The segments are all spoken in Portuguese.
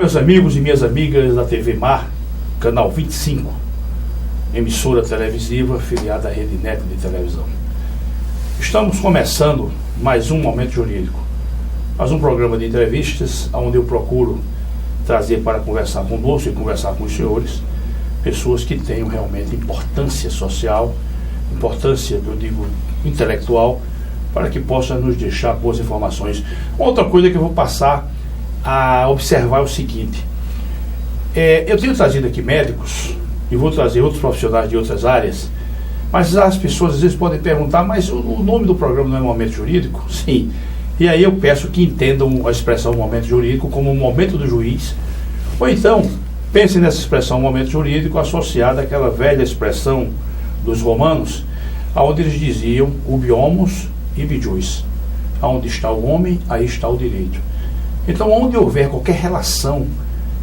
Meus amigos e minhas amigas da TV Mar, canal 25, emissora televisiva afiliada à Rede Neto de televisão. Estamos começando mais um Momento Jurídico, mais um programa de entrevistas onde eu procuro trazer para conversar conosco e conversar com os senhores pessoas que tenham realmente importância social, importância, eu digo, intelectual, para que possam nos deixar boas informações. Outra coisa que eu vou passar a observar é o seguinte: eu tenho trazido aqui médicos e vou trazer outros profissionais de outras áreas, mas as pessoas às vezes podem perguntar, mas o nome do programa não é Momento Jurídico? Sim. E aí eu peço que entendam a expressão momento jurídico como um momento do juiz, ou então pensem nessa expressão momento jurídico associada àquela velha expressão dos romanos, onde eles diziam ubi homus ibi juris, aonde está o homem, aí está o direito. Então, onde houver qualquer relação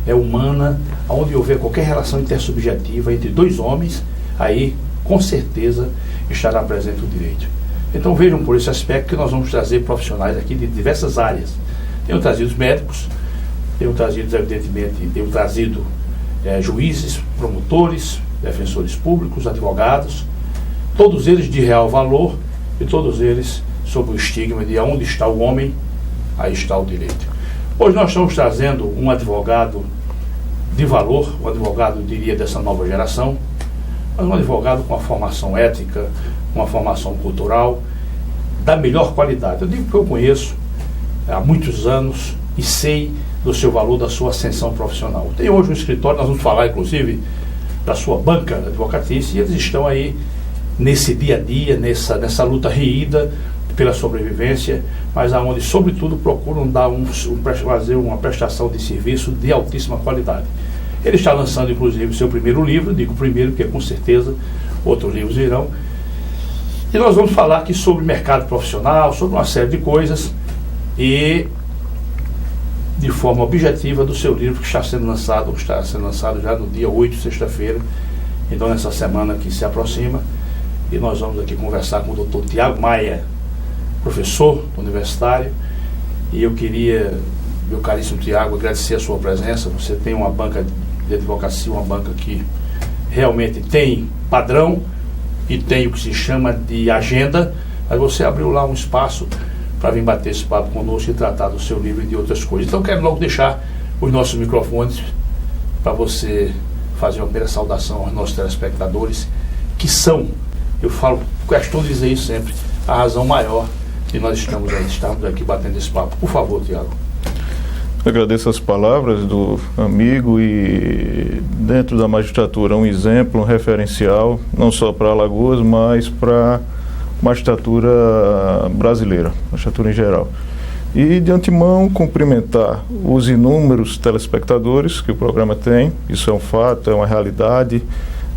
humana, onde houver qualquer relação intersubjetiva entre dois homens, aí, com certeza, estará presente o direito. Então, vejam por esse aspecto que nós vamos trazer profissionais aqui de diversas áreas. Tenho trazido os médicos, tenho trazido, evidentemente, juízes, promotores, defensores públicos, advogados, todos eles de real valor e todos eles sob o estigma de onde está o homem, aí está o direito. Hoje nós estamos trazendo um advogado de valor, um advogado, eu diria, dessa nova geração, mas um advogado com uma formação ética, uma formação cultural, da melhor qualidade. Eu digo que eu conheço há muitos anos e sei do seu valor, da sua ascensão profissional. Tem hoje um escritório, nós vamos falar inclusive da sua banca advocatícia, e eles estão aí nesse dia a dia, nessa luta reída pela sobrevivência, mas aonde, sobretudo, procuram dar fazer uma prestação de serviço de altíssima qualidade. Ele está lançando, inclusive, o seu primeiro livro, digo primeiro, porque com certeza outros livros virão, e nós vamos falar aqui sobre mercado profissional, sobre uma série de coisas, e de forma objetiva do seu livro, que está sendo lançado já no dia 8, sexta-feira, então nessa semana que se aproxima, e nós vamos aqui conversar com o Dr. Tiago Maia, professor universitário, e eu queria, meu caríssimo Tiago, agradecer a sua presença. Você tem uma banca de advocacia, uma banca que realmente tem padrão e tem o que se chama de agenda, mas você abriu lá um espaço para vir bater esse papo conosco e tratar do seu livro e de outras coisas. Então quero logo deixar os nossos microfones para você fazer uma primeira saudação aos nossos telespectadores, que são, eu falo, questão de dizer isso sempre, a razão maior que nós estamos aqui batendo esse papo. Por favor, Tiago. Agradeço as palavras do amigo e, dentro da magistratura, um exemplo, um referencial, não só para Alagoas, mas para a magistratura brasileira, magistratura em geral. E, de antemão, cumprimentar os inúmeros telespectadores que o programa tem. Isso é um fato, é uma realidade.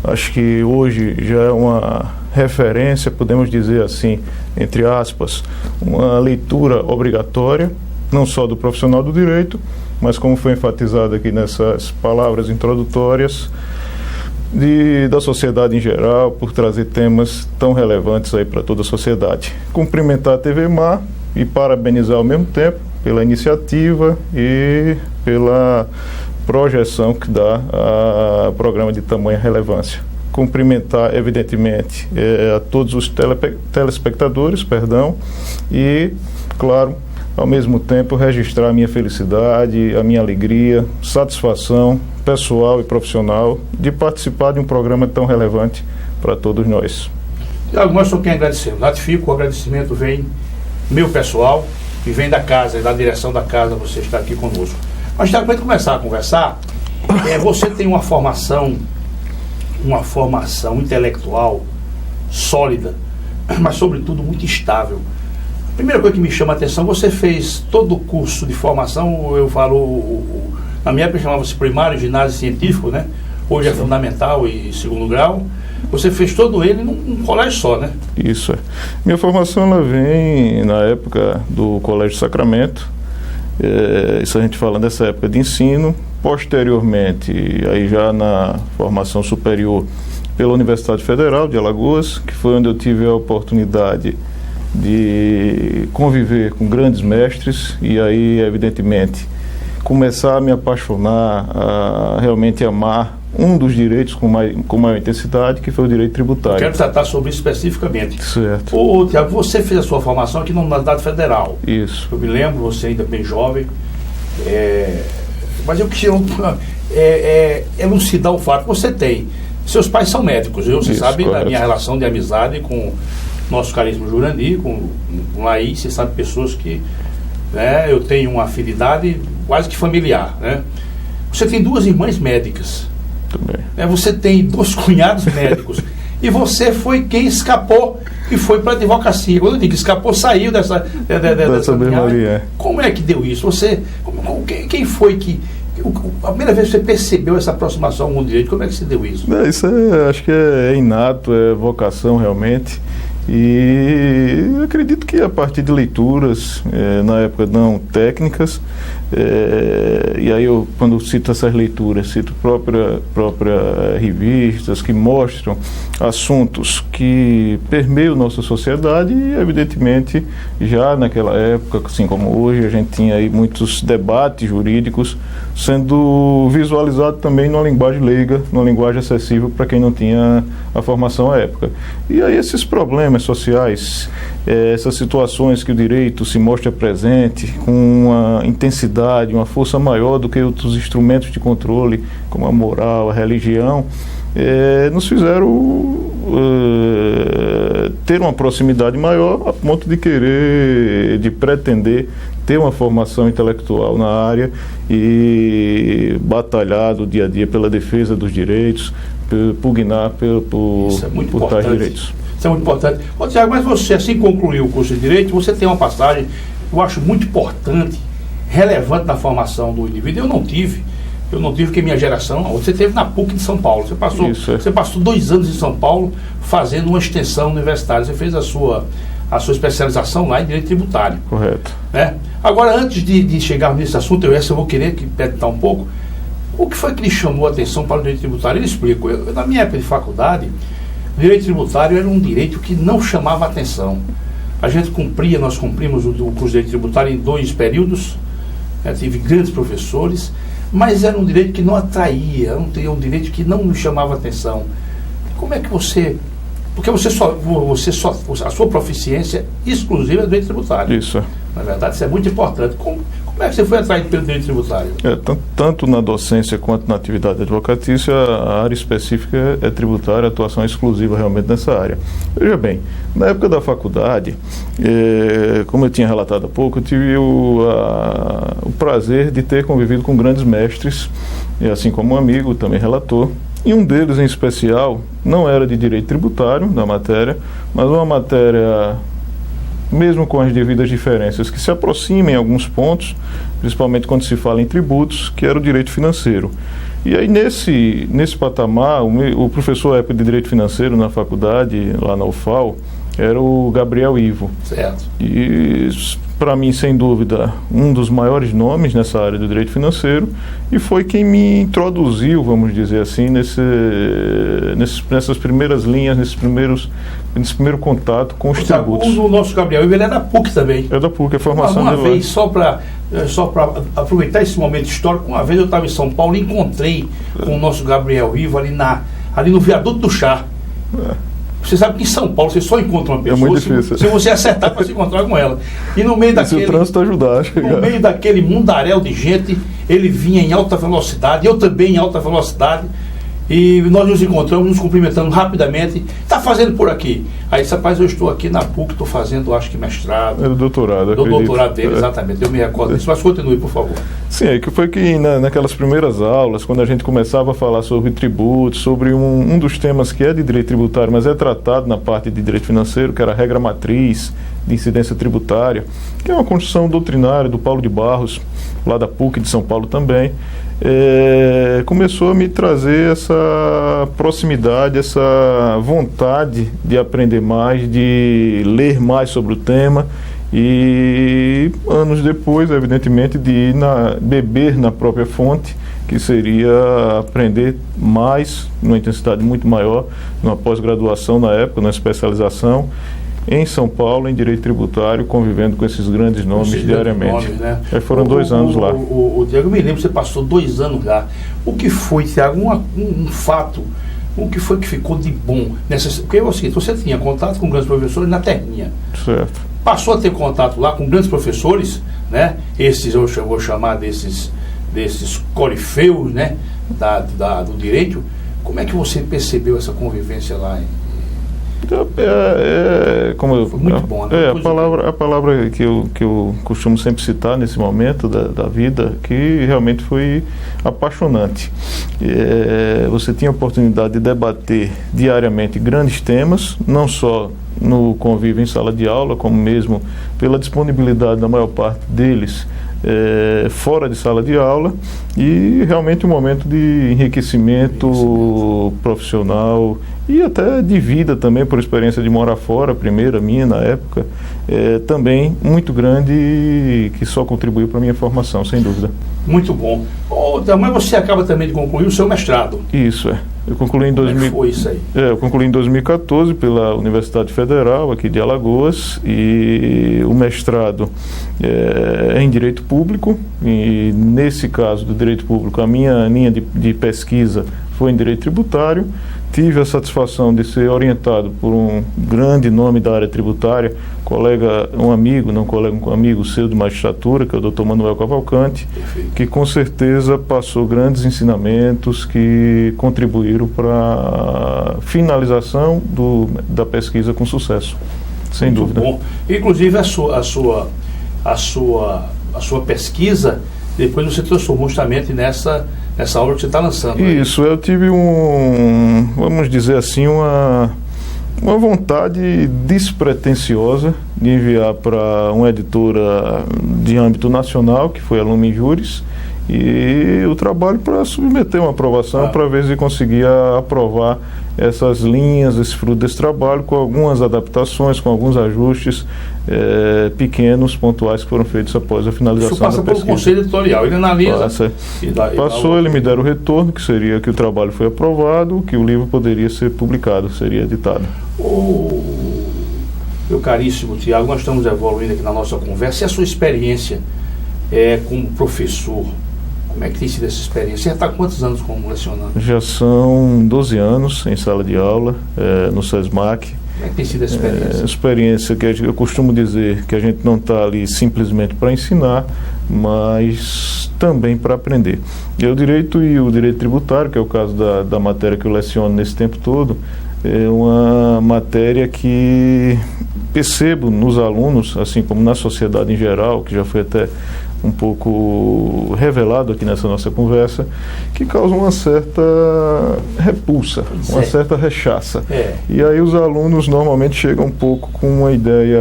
Acho que hoje já é uma referência, podemos dizer assim, entre aspas, uma leitura obrigatória, não só do profissional do direito, mas, como foi enfatizado aqui nessas palavras introdutórias, da sociedade em geral, por trazer temas tão relevantes aí para toda a sociedade. Cumprimentar a TV Mar e parabenizar ao mesmo tempo pela iniciativa e pela projeção que dá a programa de tamanha relevância. Cumprimentar, evidentemente, a todos os telespectadores, e, claro, ao mesmo tempo, registrar a minha felicidade, a minha alegria, satisfação pessoal e profissional de participar de um programa tão relevante para todos nós. Tiago, nós só quem agradecer. Ratifico, o agradecimento vem meu pessoal e vem da casa, da direção da casa, você está aqui conosco. Mas, Tiago, para a gente começar a conversar, você tem uma formação intelectual sólida, mas sobretudo muito estável. A primeira coisa que me chama a atenção, você fez todo o curso de formação, eu falo, na minha época chamava-se primário, ginásio científico, né? Hoje é fundamental e segundo grau. Você fez todo ele num colégio só, né? Isso é. Minha formação ela vem na época do Colégio Sacramento, isso a gente falando dessa época de ensino. Posteriormente, aí já na formação superior pela Universidade Federal de Alagoas, que foi onde eu tive a oportunidade de conviver com grandes mestres, e aí, evidentemente, começar a me apaixonar, a realmente amar um dos direitos com maior intensidade, que foi o direito tributário. Quero tratar sobre isso especificamente. Certo. Ô, Tiago, você fez a sua formação aqui na Universidade Federal. Isso. Eu me lembro, você ainda bem jovem. Mas eu queria elucidar o fato que você tem. Seus pais são médicos, você sabe da minha relação de amizade com nosso caríssimo Jurandir, com Laís, você sabe, pessoas que, né, eu tenho uma afinidade quase que familiar, né? Você tem 2 irmãs médicas. Você tem 2 cunhados médicos. E você foi quem escapou e foi para a advocacia. Quando eu digo escapou, saiu dessa mesma linha. Como é que deu isso? Quem foi que... A primeira vez que você percebeu essa aproximação com o direito, como é que se deu isso? Isso acho que é inato, é vocação realmente. E eu acredito que a partir de leituras, na época não técnicas, e aí eu, quando cito essas leituras, cito própria revistas que mostram assuntos que permeiam nossa sociedade, e evidentemente já naquela época, assim como hoje, a gente tinha aí muitos debates jurídicos sendo visualizado também numa linguagem leiga, numa linguagem acessível para quem não tinha a formação à época. E aí esses problemas sociais, essas situações que o direito se mostra presente com uma intensidade, uma força maior do que outros instrumentos de controle, como a moral, a religião, nos fizeram ter uma proximidade maior a ponto de pretender ter uma formação intelectual na área e batalhar do dia a dia pela defesa dos direitos, pugnar por tais direitos. Isso é muito importante. Ô, Tiago, mas você, assim concluiu o curso de Direito, você tem uma passagem, eu acho muito importante, relevante na formação do indivíduo. Eu não tive porque minha geração, você teve na PUC de São Paulo. Você passou 2 anos em São Paulo fazendo uma extensão universitária. Você fez a sua especialização lá em Direito Tributário. Correto. Né? Agora, antes de chegar nesse assunto, eu vou querer perguntar um pouco, o que foi que lhe chamou a atenção para o Direito Tributário? Ele explica. Na minha época de faculdade, o Direito Tributário era um direito que não chamava atenção. Nós cumprimos o curso de Direito Tributário em 2 períodos, tive grandes professores, mas era um direito que não atraía, um direito que não nos chamava atenção. Como é que você... Porque a sua proficiência exclusiva é do direito tributário. Isso. Na verdade, isso é muito importante. Como é que você foi atraído pelo direito tributário? Tanto na docência quanto na atividade advocatícia, a área específica é tributária, atuação exclusiva realmente nessa área. Veja bem, na época da faculdade, como eu tinha relatado há pouco, eu tive o prazer de ter convivido com grandes mestres, e assim como um amigo também relator. E um deles em especial não era de direito tributário, da matéria, mas uma matéria, mesmo com as devidas diferenças, que se aproxima em alguns pontos, principalmente quando se fala em tributos, que era o direito financeiro. E aí nesse patamar, o professor época de direito financeiro na faculdade, lá na UFAL, era o Gabriel Ivo. Certo. E para mim, sem dúvida, um dos maiores nomes nessa área do direito financeiro, e foi quem me introduziu, vamos dizer assim, nessas primeiras linhas, nesse primeiro contato com os tributos. O nosso Gabriel, ele é da PUC também. É da PUC, a formação uma dele. Vez, só para aproveitar esse momento histórico, uma vez eu estava em São Paulo e encontrei com o nosso Gabriel Ivo ali no Viaduto do Chá. Você sabe que em São Paulo você só encontra uma pessoa se você acertar para se encontrar com ela. E no meio daquele, se o trânsito ajudar, no meio daquele mundaréu de gente, ele vinha em alta velocidade, eu também em alta velocidade, e nós nos encontramos, nos cumprimentando rapidamente. Está fazendo por aqui? Aí disse, rapaz, eu estou aqui na PUC, estou fazendo, acho que mestrado. Era doutorado, do doutorado dele, exatamente. Eu me recordo disso, mas continue, por favor. Sim, é que foi que naquelas primeiras aulas, quando a gente começava a falar sobre tributos, sobre um dos temas que é de direito tributário, mas é tratado na parte de direito financeiro, que era a regra matriz de incidência tributária, que é uma construção doutrinária do Paulo de Barros, lá da PUC de São Paulo também, começou a me trazer essa proximidade, essa vontade de aprender mais, de ler mais sobre o tema, e anos depois, evidentemente, de beber na própria fonte, que seria aprender mais, numa intensidade muito maior, numa pós-graduação na época, na especialização, em São Paulo, em direito tributário, convivendo com esses grandes nomes diariamente. Nomes, né? Foram 2 anos lá. Tiago, eu me lembro, você passou 2 anos lá. O que foi, Tiago, um fato, o que foi que ficou de bom nessa? Porque é o seguinte, você tinha contato com grandes professores na terrinha. Certo. Passou a ter contato lá com grandes professores, né? Esses, eu vou chamar desses corifeus, né? Do direito. Como é que você percebeu essa convivência lá? Foi muito bom, né? A palavra que eu costumo sempre citar nesse momento da vida, que realmente foi apaixonante. Você tinha a oportunidade de debater diariamente grandes temas, não só no convívio em sala de aula, como mesmo pela disponibilidade da maior parte deles fora de sala de aula, e realmente um momento de enriquecimento profissional e até de vida também, por experiência de morar fora, a primeira minha na época, também muito grande e que só contribuiu para a minha formação, sem dúvida. Muito bom. Mas você acaba também de concluir o seu mestrado. Isso, Eu concluí em foi isso aí? Eu concluí em 2014 pela Universidade Federal aqui de Alagoas, e o mestrado é em Direito Público, e nesse caso do Direito Público a minha linha de pesquisa foi em Direito Tributário. Tive a satisfação de ser orientado por um grande nome da área tributária, um amigo seu de magistratura, que é o Dr. Manuel Cavalcante, que com certeza passou grandes ensinamentos que contribuíram para a finalização da pesquisa com sucesso, sem dúvida. Bom. Inclusive a sua pesquisa, depois você transformou justamente nessa obra que você está lançando. Isso, eu tive vamos dizer assim, uma vontade despretensiosa de enviar para uma editora de âmbito nacional, que foi a Lumen Juris, e o trabalho para submeter uma aprovação, para ver se conseguia aprovar essas linhas, esse fruto desse trabalho, com algumas adaptações, com alguns ajustes pequenos, pontuais, que foram feitos após a finalização da pesquisa. Isso passa pelo conselho editorial, ele analisa. Passou, ele me deram o retorno, que seria que o trabalho foi aprovado, que o livro poderia ser publicado, seria editado. Meu caríssimo Tiago, nós estamos evoluindo aqui na nossa conversa, e a sua experiência como professor? Como é que tem sido essa experiência? Você já está há quantos anos como lecionando? Já são 12 anos em sala de aula, no SESMAC. Como é que tem sido a experiência? Experiência que eu costumo dizer que a gente não está ali simplesmente para ensinar, mas também para aprender. E o direito tributário, que é o caso da matéria que eu leciono nesse tempo todo, é uma matéria que percebo nos alunos, assim como na sociedade em geral, que já foi até um pouco revelado aqui nessa nossa conversa, que causa uma certa repulsa, uma certa rechaça. E aí os alunos normalmente chegam um pouco com uma ideia,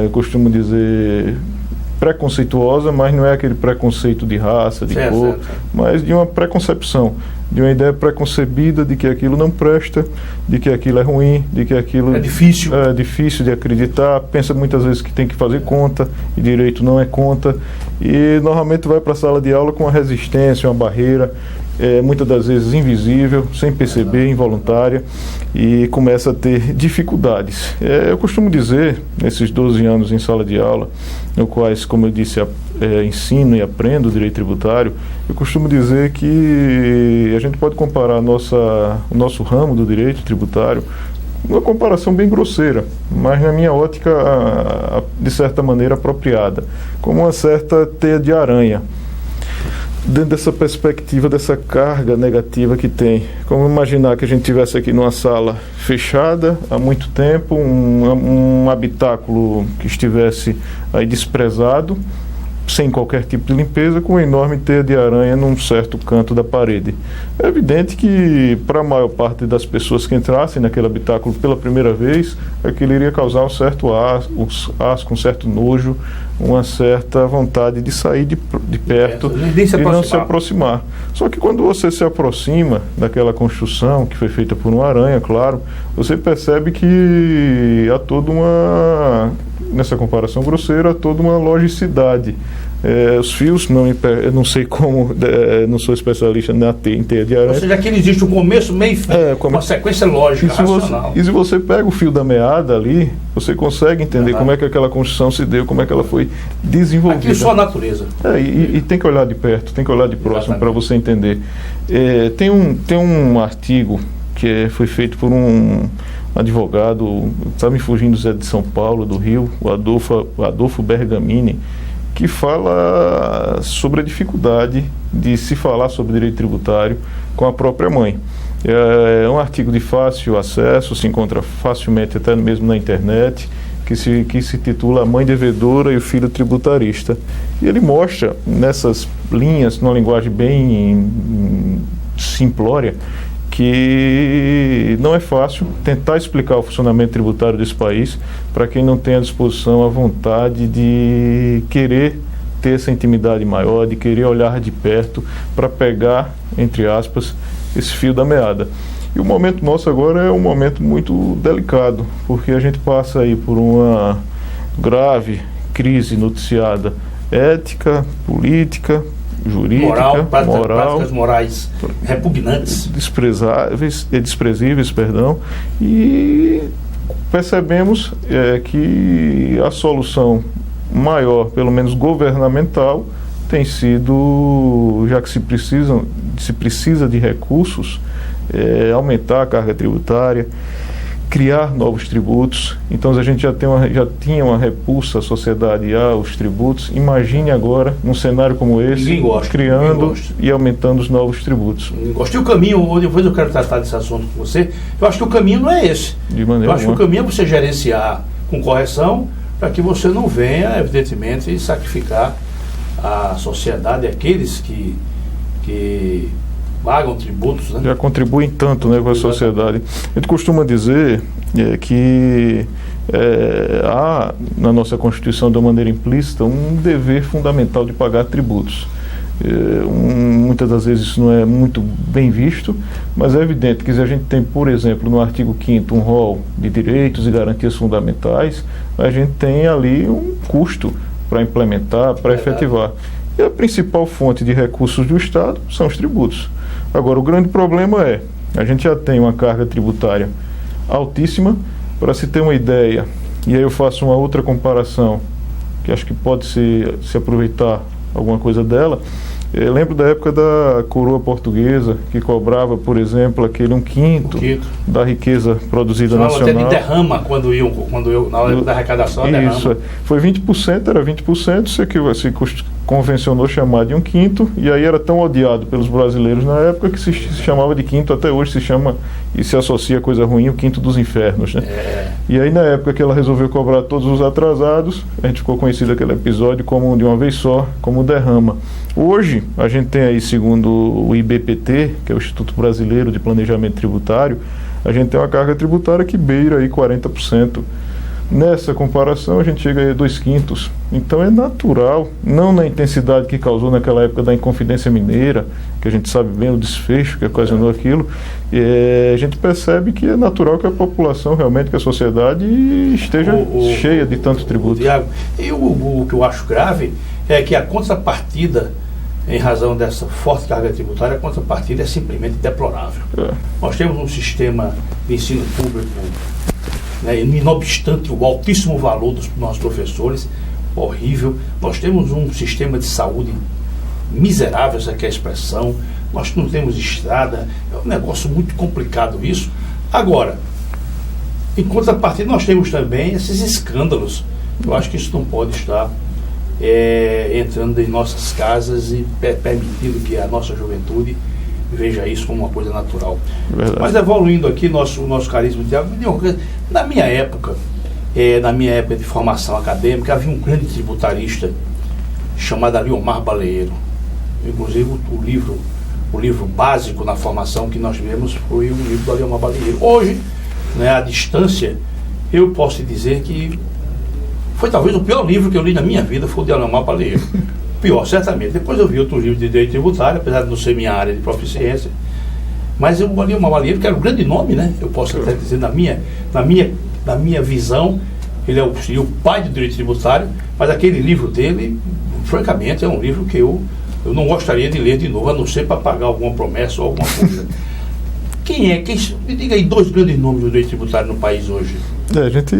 eu costumo dizer, preconceituosa, mas não é aquele preconceito de raça, de cor, mas de uma preconcepção, de uma ideia preconcebida de que aquilo não presta, de que aquilo é ruim, de que aquilo é difícil de acreditar, pensa muitas vezes que tem que fazer conta, e direito não é conta, e normalmente vai para a sala de aula com uma resistência, uma barreira, muitas das vezes invisível, sem perceber, involuntária, e começa a ter dificuldades. Eu costumo dizer, nesses 12 anos em sala de aula, no quais, como eu disse, ensino e aprendo direito tributário, eu costumo dizer que a gente pode comparar o nosso ramo do direito tributário, uma comparação bem grosseira, mas na minha ótica, de certa maneira apropriada, como uma certa teia de aranha. Dentro dessa perspectiva, dessa carga negativa que tem. Como imaginar que a gente estivesse aqui numa sala fechada há muito tempo, um habitáculo que estivesse aí desprezado, sem qualquer tipo de limpeza, com uma enorme teia de aranha num certo canto da parede. É evidente que, para a maior parte das pessoas que entrassem naquele habitáculo pela primeira vez, aquilo iria causar um certo asco, um certo nojo, uma certa vontade de sair de perto e não se aproximar. Só que quando você se aproxima daquela construção que foi feita por uma aranha, claro, você percebe que há toda nessa comparação grosseira, há toda uma logicidade Os fios, eu não sei como, não sou especialista em teia de aranha. Ou seja, aqui existe um começo, meio e fim, uma sequência lógica, racional. E se você pega o fio da meada ali, você consegue entender como é que aquela construção se deu, como é que ela foi desenvolvida. Aqui só a natureza. E tem que olhar de perto, tem que olhar de próximo para você entender. Tem um artigo que foi feito por um advogado, está me fugindo, Zé de São Paulo, do Rio, o Adolfo Bergamini, que fala sobre a dificuldade de se falar sobre direito tributário com a própria mãe. É um artigo de fácil acesso, se encontra facilmente até mesmo na internet, que se titula A Mãe Devedora e o Filho Tributarista. E ele mostra nessas linhas, numa linguagem bem simplória, que não é fácil tentar explicar o funcionamento tributário desse país para quem não tem à disposição a vontade de querer ter essa intimidade maior, de querer olhar de perto para pegar, entre aspas, esse fio da meada. E o momento nosso agora é um momento muito delicado, porque a gente passa aí por uma grave crise noticiada ética, política, jurídica, práticas morais repugnantes, desprezíveis, e percebemos que a solução maior, pelo menos governamental, tem sido, já que se precisa de recursos, aumentar a carga tributária, criar novos tributos. Então a gente já tinha uma repulsa à sociedade aos tributos. Imagine agora, num cenário como esse, criando e aumentando os novos tributos. E o caminho, depois eu quero tratar desse assunto com você, eu acho que o caminho não é esse. Eu acho que o caminho é você gerenciar com correção, para que você não venha, evidentemente, sacrificar a sociedade, aqueles que pagam tributos, né? Já contribuem tanto, né, com a sociedade. A gente costuma dizer que há na nossa Constituição, de uma maneira implícita, um dever fundamental de pagar tributos. Muitas das vezes isso não é muito bem visto, mas é evidente que se a gente tem, por exemplo, no artigo 5º um rol de direitos e garantias fundamentais, a gente tem ali um custo para implementar, para efetivar. E a principal fonte de recursos do Estado são os tributos. Agora, o grande problema a gente já tem uma carga tributária altíssima. Para se ter uma ideia, e aí eu faço uma outra comparação, que acho que pode se aproveitar alguma coisa dela. Eu lembro da época da coroa portuguesa, que cobrava, por exemplo, aquele 1/5 da riqueza produzida nacional. Até de derrama, quando eu na hora da arrecadação, isso, foi 20%, era 20%, se convencionou chamar de 1/5, e aí era tão odiado pelos brasileiros na época que se chamava de 5º, até hoje se chama e se associa a coisa ruim, o 5º dos infernos, né? E aí na época que ela resolveu cobrar todos os atrasados, a gente ficou conhecido aquele episódio como, de uma vez só, como derrama. Hoje, a gente tem aí, segundo o IBPT, que é o Instituto Brasileiro de Planejamento Tributário, a gente tem uma carga tributária que beira aí 40%. Nessa comparação, a gente chega aí a 2/5. Então é natural, não na intensidade que causou naquela época da Inconfidência Mineira, que a gente sabe bem o desfecho que ocasionou aquilo, a gente percebe que é natural que a população, realmente, que a sociedade esteja cheia de tanto tributo. Tiago, o que eu acho grave é que a contrapartida, em razão dessa forte carga tributária, a contrapartida é simplesmente deplorável. Nós temos um sistema de ensino público, né, e não obstante o altíssimo valor dos nossos professores, horrível. Nós temos um sistema de saúde miserável, essa que é a expressão. Nós não temos estrada, é um negócio muito complicado isso. Agora, em contrapartida, nós temos também esses escândalos. Eu acho que isso não pode estar entrando em nossas casas e permitindo que a nossa juventude veja isso como uma coisa natural. Verdade. Mas evoluindo aqui, o nosso carisma, Tiago, na minha época de formação acadêmica, havia um grande tributarista chamado Aliomar Baleiro. Inclusive o livro básico na formação que nós tivemos foi o livro do Aliomar Baleiro. Hoje, né, à distância, eu posso dizer que foi talvez o pior livro que eu li na minha vida, foi o de Aliomar Baleiro. Pior, certamente. Depois eu vi outro livro de direito tributário, apesar de não ser minha área de proficiência. Mas eu li uma Baleiro, que era um grande nome, né? Eu posso até dizer, na minha visão, ele seria o pai do direito tributário, mas aquele livro dele francamente, é um livro que eu não gostaria de ler de novo, a não ser para pagar alguma promessa ou alguma coisa. Me diga aí 2 grandes nomes do direito tributário no país hoje. A gente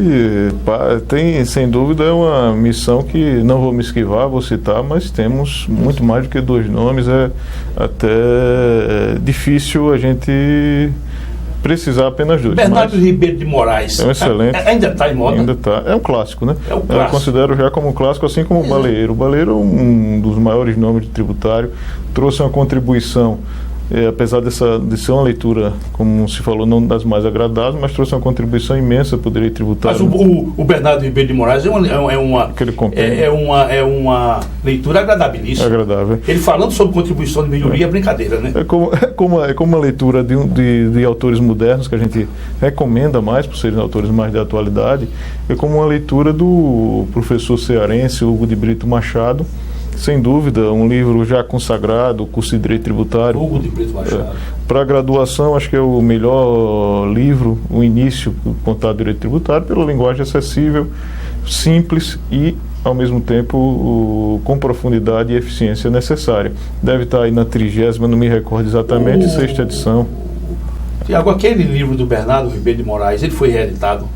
tem, sem dúvida, uma missão que não vou me esquivar, vou citar, mas temos muito mais do que 2 nomes. É até difícil a gente precisar apenas 2. Bernardo Ribeiro de Moraes. É um excelente. Ainda está em moda? Ainda está. É um clássico, né? É um clássico. Eu considero já como um clássico, assim como o Baleiro. O Baleiro é um dos maiores nomes de tributário, trouxe uma contribuição. Apesar de ser uma leitura, como se falou, não das mais agradáveis, mas trouxe uma contribuição imensa para o direito tributário. Mas o Bernardo Ribeiro de Moraes é uma leitura agradabilíssima. Agradável. Ele falando sobre contribuição de melhoria é brincadeira, né? É como uma leitura de autores modernos, que a gente recomenda mais, por serem autores mais de atualidade. É como uma leitura do professor cearense Hugo de Brito Machado. Sem dúvida, um livro já consagrado, o curso de Direito Tributário. Hugo de Brito Machado. Para a graduação, acho que é o melhor livro, o início do contato Direito Tributário, pela linguagem acessível, simples e, ao mesmo tempo, com profundidade e eficiência necessária. Deve estar aí na 30ª, não me recordo exatamente, 6ª edição. Tiago, aquele livro do Bernardo Ribeiro de Moraes, ele foi reeditado?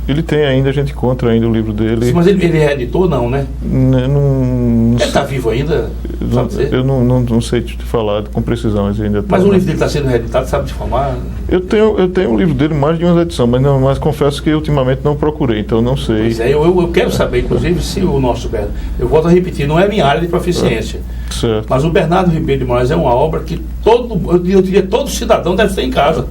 Ele tem ainda, a gente encontra ainda o livro dele. Mas ele reeditou, não, né? Ele está vivo ainda? Eu não sei te falar com precisão, mas ainda está. Mas o livro dele está sendo reeditado, sabe te informar? Eu tenho o livro dele mais de uma edição, mas confesso que ultimamente não procurei, então não sei. Pois é, eu quero saber, inclusive, se o nosso Bernardo. Eu volto a repetir, não é minha área de proficiência. Certo. Mas o Bernardo Ribeiro de Moraes é uma obra que eu diria todo cidadão deve ter em casa.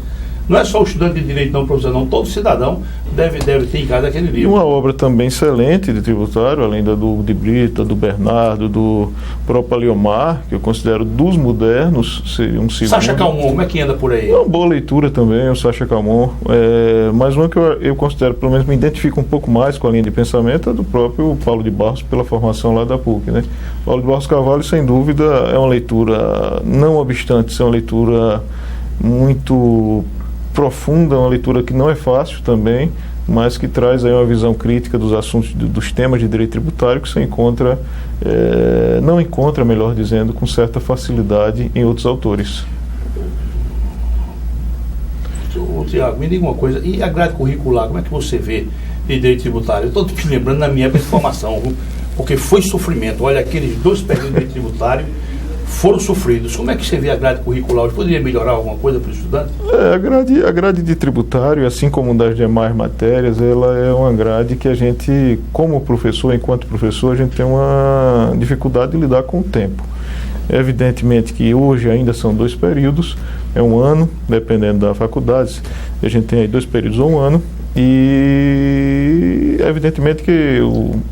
Não é só o estudante de direito não profissional, todo cidadão deve ter em casa aquele livro. E uma obra também excelente de tributário, além da do de Brito, do Bernardo, do próprio Aliomar, que eu considero dos modernos, seria um segundo. Sacha Calmon, como é que anda por aí? É uma boa leitura também, o Sacha Calmon. Mas uma que eu considero, pelo menos me identifico um pouco mais com a linha de pensamento, é do próprio Paulo de Barros, pela formação lá da PUC, né? Paulo de Barros Carvalho, sem dúvida, é uma leitura, não obstante ser uma leitura muito profunda, uma leitura que não é fácil também, mas que traz aí uma visão crítica dos assuntos, dos temas de direito tributário que você não encontra, melhor dizendo, com certa facilidade em outros autores. Tiago, me diga uma coisa, e a grade curricular, como é que você vê de direito tributário? Eu estou te lembrando na minha época de formação, porque foi sofrimento. Olha, aqueles 2 períodos de direito tributário foram sofridos. Como é que você vê a grade curricular hoje? Poderia melhorar alguma coisa para o estudante? A grade de tributário, assim como das demais matérias, ela é uma grade que a gente, como professor, enquanto professor, a gente tem uma dificuldade de lidar com o tempo. Evidentemente que hoje ainda são 2 períodos, é um ano, dependendo da faculdade, a gente tem aí 2 períodos ou um ano, e evidentemente que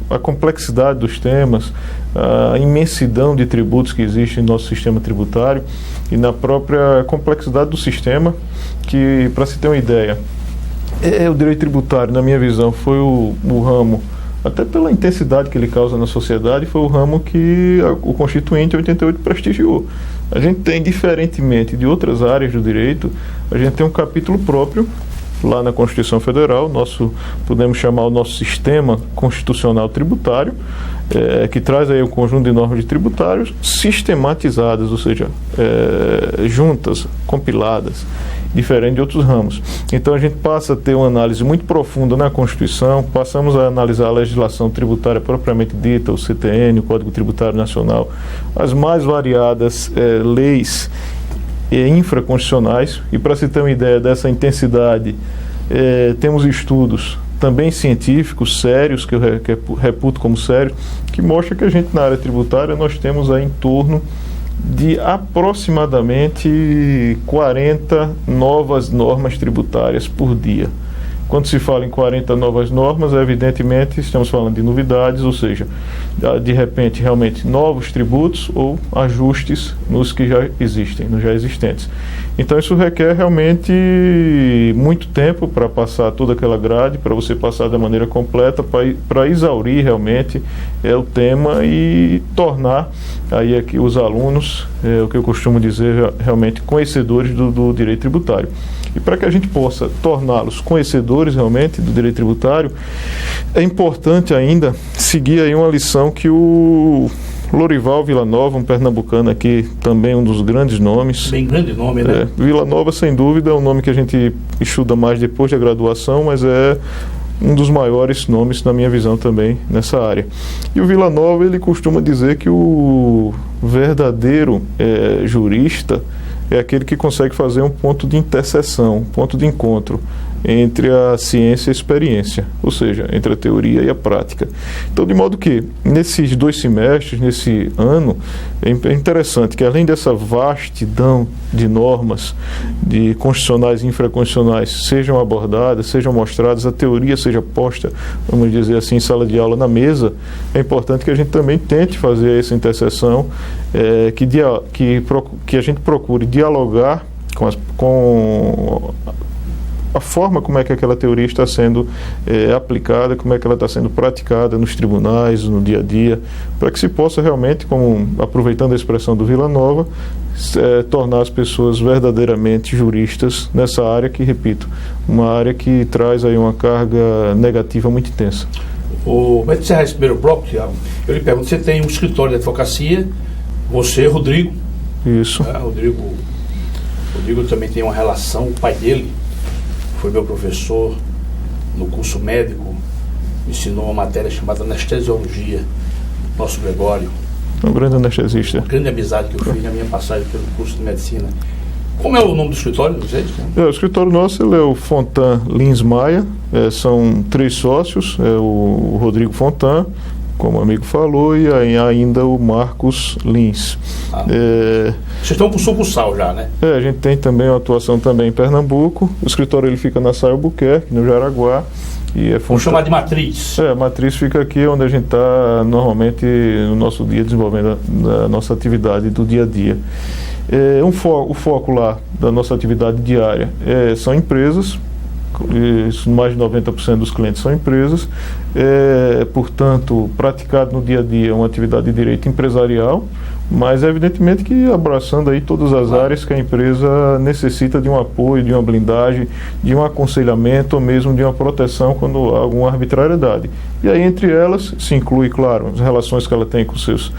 a complexidade dos temas, a imensidão de tributos que existe no nosso sistema tributário e na própria complexidade do sistema, que, para se ter uma ideia, o direito tributário, na minha visão, foi o ramo, até pela intensidade que ele causa na sociedade, foi o ramo que o Constituinte 88 prestigiou. A gente tem, diferentemente de outras áreas do direito, a gente tem um capítulo próprio lá na Constituição Federal, podemos chamar o nosso sistema constitucional tributário, que traz aí um conjunto de normas de tributários sistematizadas, ou seja, juntas, compiladas, diferente de outros ramos. Então a gente passa a ter uma análise muito profunda na Constituição, passamos a analisar a legislação tributária propriamente dita, o CTN, o Código Tributário Nacional, as mais variadas leis infraconstitucionais, e para se ter uma ideia dessa intensidade, temos estudos também científicos, sérios, que eu reputo como sérios, que mostram que a gente na área tributária nós temos aí em torno de aproximadamente 40 novas normas tributárias por dia. Quando se fala em 40 novas normas, evidentemente estamos falando de novidades, ou seja, de repente realmente novos tributos ou ajustes nos que já existem, nos já existentes. Então isso requer realmente muito tempo para passar toda aquela grade, para você passar da maneira completa, para exaurir realmente o tema e tornar aí aqui os alunos, o que eu costumo dizer, realmente conhecedores do direito tributário. E para que a gente possa torná-los conhecedores realmente do direito tributário, é importante ainda seguir aí uma lição que o Lorival Vila Nova, um pernambucano aqui, também um dos grandes nomes. Bem grande nome, né? Vila Nova, sem dúvida, é um nome que a gente estuda mais depois da graduação, mas é um dos maiores nomes, na minha visão, também nessa área. E o Vila Nova, ele costuma dizer que o verdadeiro jurista é aquele que consegue fazer um ponto de interseção, um ponto de encontro entre a ciência e a experiência, ou seja, entre a teoria e a prática. Então, de modo que, nesses 2 semestres, nesse ano, é interessante que, além dessa vastidão de normas, de constitucionais e infraconstitucionais, sejam abordadas, sejam mostradas, a teoria seja posta, vamos dizer assim, em sala de aula, na mesa, é importante que a gente também tente fazer essa interseção, que a gente procure dialogar com a forma como é que aquela teoria está sendo aplicada, como é que ela está sendo praticada nos tribunais, no dia a dia, para que se possa realmente, como aproveitando a expressão do Vila Nova, tornar as pessoas verdadeiramente juristas nessa área que, repito, uma área que traz aí uma carga negativa muito intensa. Para encerrar esse primeiro bloco, Tiago, eu lhe pergunto, você tem um escritório de advocacia, você, Rodrigo. Isso. Rodrigo também tem uma relação, o pai dele foi meu professor no curso médico, me ensinou uma matéria chamada anestesiologia, nosso Gregório. Um grande anestesista. Uma grande amizade que eu fiz na minha passagem pelo curso de medicina. Como é o nome do escritório de vocês? O escritório nosso ele é o Fontan Lins Maia, são 3 sócios, o Rodrigo Fontan, como o amigo falou, e ainda o Marcos Lins. Vocês estão com sucursal já, né? A gente tem também uma atuação também em Pernambuco. O escritório ele fica na Saia Albuquerque, no Jaraguá. Vamos chamar de matriz. A matriz fica aqui onde a gente está normalmente no nosso dia desenvolvendo a nossa atividade do dia a dia. O foco lá da nossa atividade diária são empresas. Mais de 90% dos clientes são empresas, portanto, praticado no dia a dia uma atividade de direito empresarial, mas evidentemente que abraçando aí todas as áreas que a empresa necessita de um apoio, de uma blindagem, de um aconselhamento ou mesmo de uma proteção quando há alguma arbitrariedade. E aí, entre elas, se inclui, claro, as relações que ela tem com seus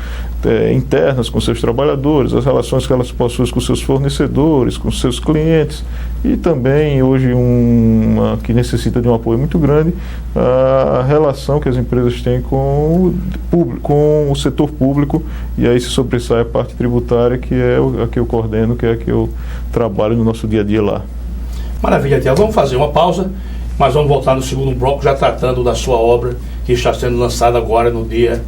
internas, com seus trabalhadores, as relações que elas possuem com seus fornecedores, com seus clientes, e também, hoje, uma que necessita de um apoio muito grande, a relação que as empresas têm com o setor público, e aí se sobressai a parte tributária, que é a que eu coordeno, que é a que eu trabalho no nosso dia a dia lá. Maravilha, Tiago. Vamos fazer uma pausa, mas vamos voltar no segundo bloco, já tratando da sua obra, que está sendo lançada agora no dia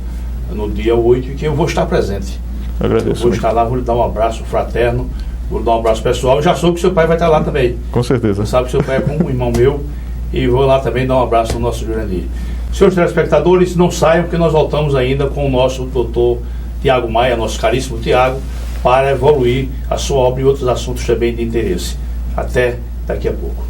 8, e que eu vou estar presente. Agradeço. Vou estar lá, vou lhe dar um abraço fraterno, vou lhe dar um abraço pessoal. Já soube que seu pai vai estar lá também. Com certeza. Você sabe que seu pai é como um irmão meu, e vou lá também dar um abraço no nosso Jurandir. Senhores telespectadores, não saiam, porque nós voltamos ainda com o nosso doutor Tiago Maia, nosso caríssimo Tiago, para evoluir a sua obra e outros assuntos também de interesse. Até daqui a pouco.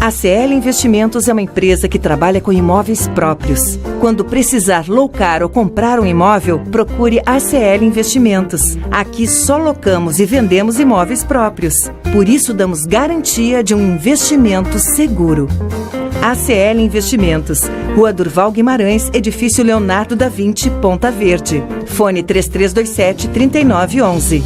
A CL Investimentos é uma empresa que trabalha com imóveis próprios. Quando precisar locar ou comprar um imóvel, procure a CL Investimentos. Aqui só locamos e vendemos imóveis próprios. Por isso damos garantia de um investimento seguro. ACL Investimentos, Rua Durval Guimarães, Edifício Leonardo da Vinci, Ponta Verde. Fone 3327-3911.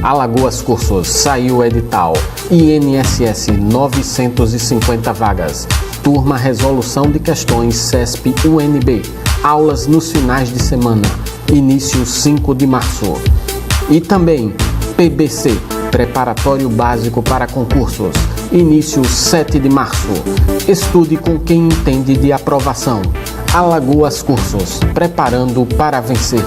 Alagoas Cursos, saiu o edital. INSS 950 vagas. Turma Resolução de Questões CESP UNB. Aulas nos finais de semana. Início 5 de março. E também PBC, Preparatório Básico para Concursos. Início 7 de março. Estude com quem entende de aprovação. Alagoas Cursos, preparando para vencer.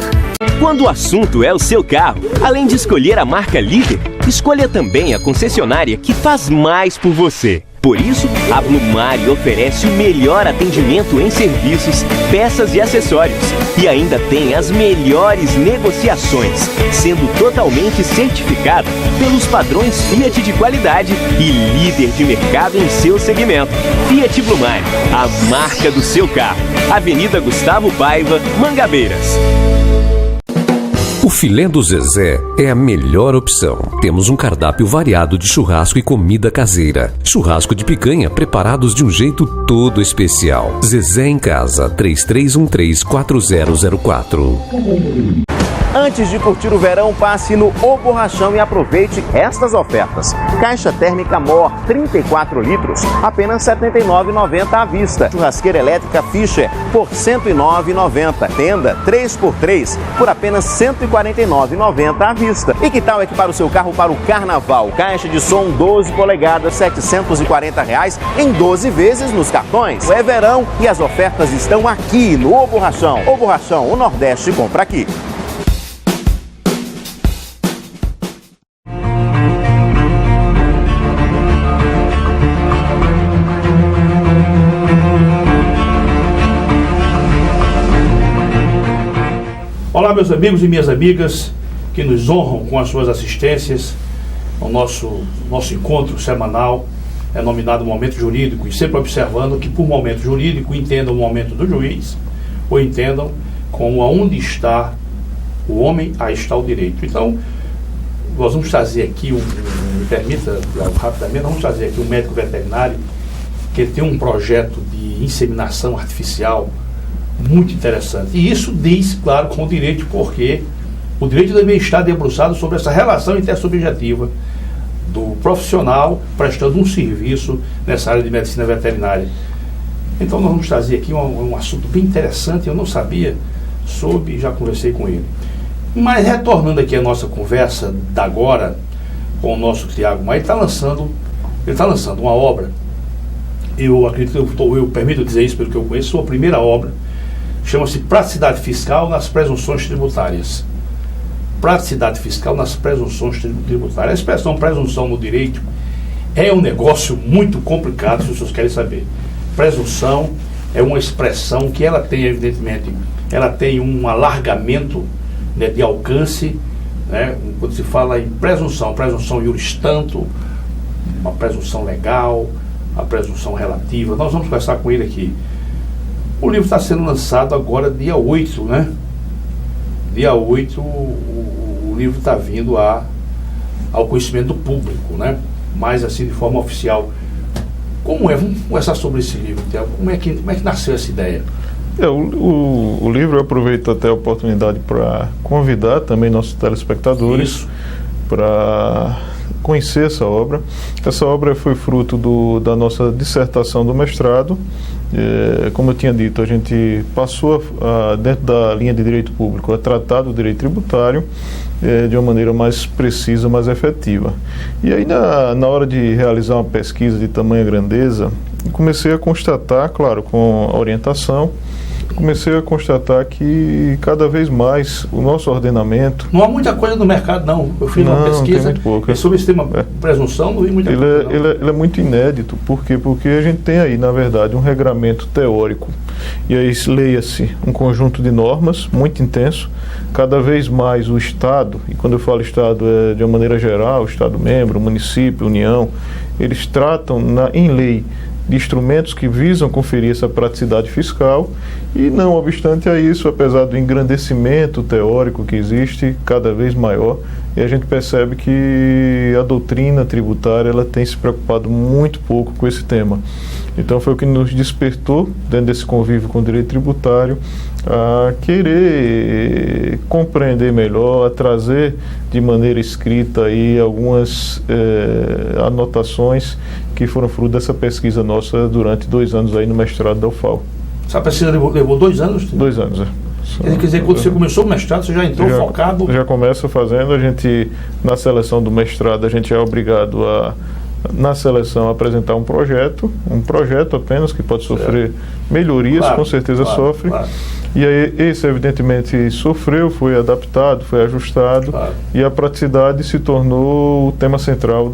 Quando o assunto é o seu carro, além de escolher a marca líder, escolha também a concessionária que faz mais por você. Por isso, a Blumari oferece o melhor atendimento em serviços, peças e acessórios. E ainda tem as melhores negociações, sendo totalmente certificado pelos padrões Fiat de qualidade e líder de mercado em seu segmento. Fiat Blumari, a marca do seu carro. Avenida Gustavo Paiva, Mangabeiras. O filé do Zezé é a melhor opção. Temos um cardápio variado de churrasco e comida caseira. Churrasco de picanha preparados de um jeito todo especial. Zezé em Casa, 3313-4004. Antes de curtir o verão, passe no O Borrachão e aproveite estas ofertas. Caixa térmica Mor, 34 litros, apenas R$ 79,90 à vista. Churrasqueira elétrica Fischer, por R$ 109,90. Tenda 3x3, por apenas R$ 149,90 à vista. E que tal equipar o seu carro para o carnaval? Caixa de som 12 polegadas, R$ 740 em 12 vezes nos cartões. É verão e as ofertas estão aqui no O Borrachão. O Borrachão, o Nordeste compra aqui. Olá, meus amigos e minhas amigas que nos honram com as suas assistências. O nosso encontro semanal é nominado Momento Jurídico, e sempre observando que por momento jurídico entendam o momento do juiz, ou entendam como aonde está o homem, aí está o direito. Então, nós vamos trazer aqui, me permita rapidamente, vamos trazer aqui um médico veterinário que tem um projeto de inseminação artificial muito interessante. E isso diz, claro, com o direito, porque o direito deve estar debruçado sobre essa relação intersubjetiva do profissional prestando um serviço nessa área de medicina veterinária. Então nós vamos trazer aqui um assunto bem interessante, eu não sabia sobre, já conversei com ele. Mas retornando aqui a nossa conversa da agora com o nosso Tiago Maia, ele está lançando uma obra. Eu acredito, eu permito dizer isso pelo que eu conheço, sua primeira obra chama-se Praticidade Fiscal nas Presunções Tributárias. Praticidade fiscal nas presunções tributárias. A expressão presunção no direito é um negócio muito complicado, se vocês querem saber. Presunção é uma expressão que ela tem, evidentemente, ela tem um alargamento, né, de alcance, né, quando se fala em presunção iuris tanto, uma presunção legal, a presunção relativa. Nós vamos conversar com ele aqui. O livro está sendo lançado agora dia 8, né? Dia 8 o livro está vindo ao conhecimento do público, né? Mais assim de forma oficial. Como é? Vamos conversar sobre esse livro, Tiago. Como é que nasceu essa ideia? O livro, eu aproveito até a oportunidade para convidar também nossos telespectadores para conhecer essa obra. Essa obra foi fruto da nossa dissertação do mestrado. Como eu tinha dito, a gente passou dentro da linha de direito público a tratar do direito tributário de uma maneira mais precisa, mais efetiva. E aí na hora de realizar uma pesquisa de tamanha grandeza, comecei a constatar, claro, com a orientação, comecei a constatar que cada vez mais o nosso ordenamento... Não há muita coisa no mercado, não. Eu fiz uma pesquisa sobre esse tema presunção, não vi muita coisa. Ele é muito inédito. Por quê? Porque a gente tem aí, na verdade, um regramento teórico. E aí leia-se um conjunto de normas muito intenso. Cada vez mais o Estado, e quando eu falo Estado é de uma maneira geral, o Estado-membro, o município, União, eles tratam em lei de instrumentos que visam conferir essa praticidade fiscal, e não obstante a isso, apesar do engrandecimento teórico que existe cada vez maior, e a gente percebe que a doutrina tributária ela tem se preocupado muito pouco com esse tema. Então foi o que nos despertou, dentro desse convívio com o direito tributário, a querer compreender melhor, a trazer de maneira escrita aí algumas anotações que foram fruto dessa pesquisa nossa durante 2 anos aí no mestrado da UFAL. Essa pesquisa levou 2 anos? 2 anos, Quer dizer, quando você começou o mestrado, você já entrou focado? Já começa fazendo, a gente, na seleção do mestrado, a gente é obrigado na seleção, apresentar um projeto apenas, que pode sofrer melhorias, claro, com certeza sofre. Claro. E aí esse evidentemente sofreu, foi adaptado, foi ajustado, claro, e a praticidade se tornou o tema central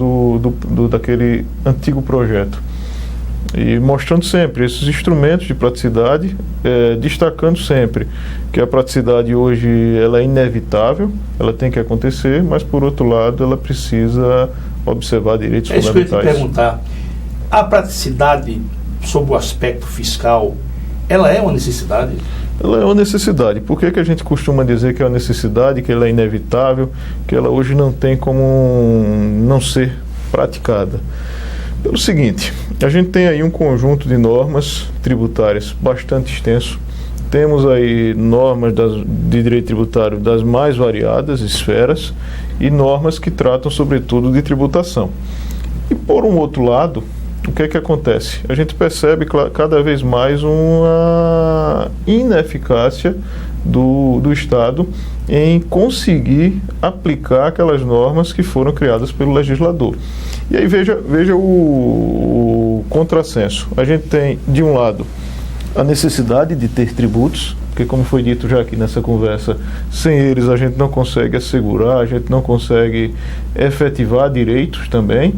daquele antigo projeto. E mostrando sempre esses instrumentos de praticidade, destacando sempre que a praticidade hoje ela é inevitável, ela tem que acontecer, mas por outro lado ela precisa observar direitos fundamentais. É isso que eu ia te perguntar. A praticidade sob o aspecto fiscal, ela é uma necessidade? Ela é uma necessidade. Por que a gente costuma dizer que é uma necessidade, que ela é inevitável, que ela hoje não tem como não ser praticada? Pelo seguinte, a gente tem aí um conjunto de normas tributárias bastante extenso. Temos aí normas de direito tributário das mais variadas esferas e normas que tratam sobretudo de tributação. E por um outro lado, o que é que acontece? A gente percebe cada vez mais uma ineficácia do Estado em conseguir aplicar aquelas normas que foram criadas pelo legislador. E aí veja o contrassenso. A gente tem, de um lado, a necessidade de ter tributos, porque, como foi dito já aqui nessa conversa, sem eles a gente não consegue assegurar, a gente não consegue efetivar direitos também.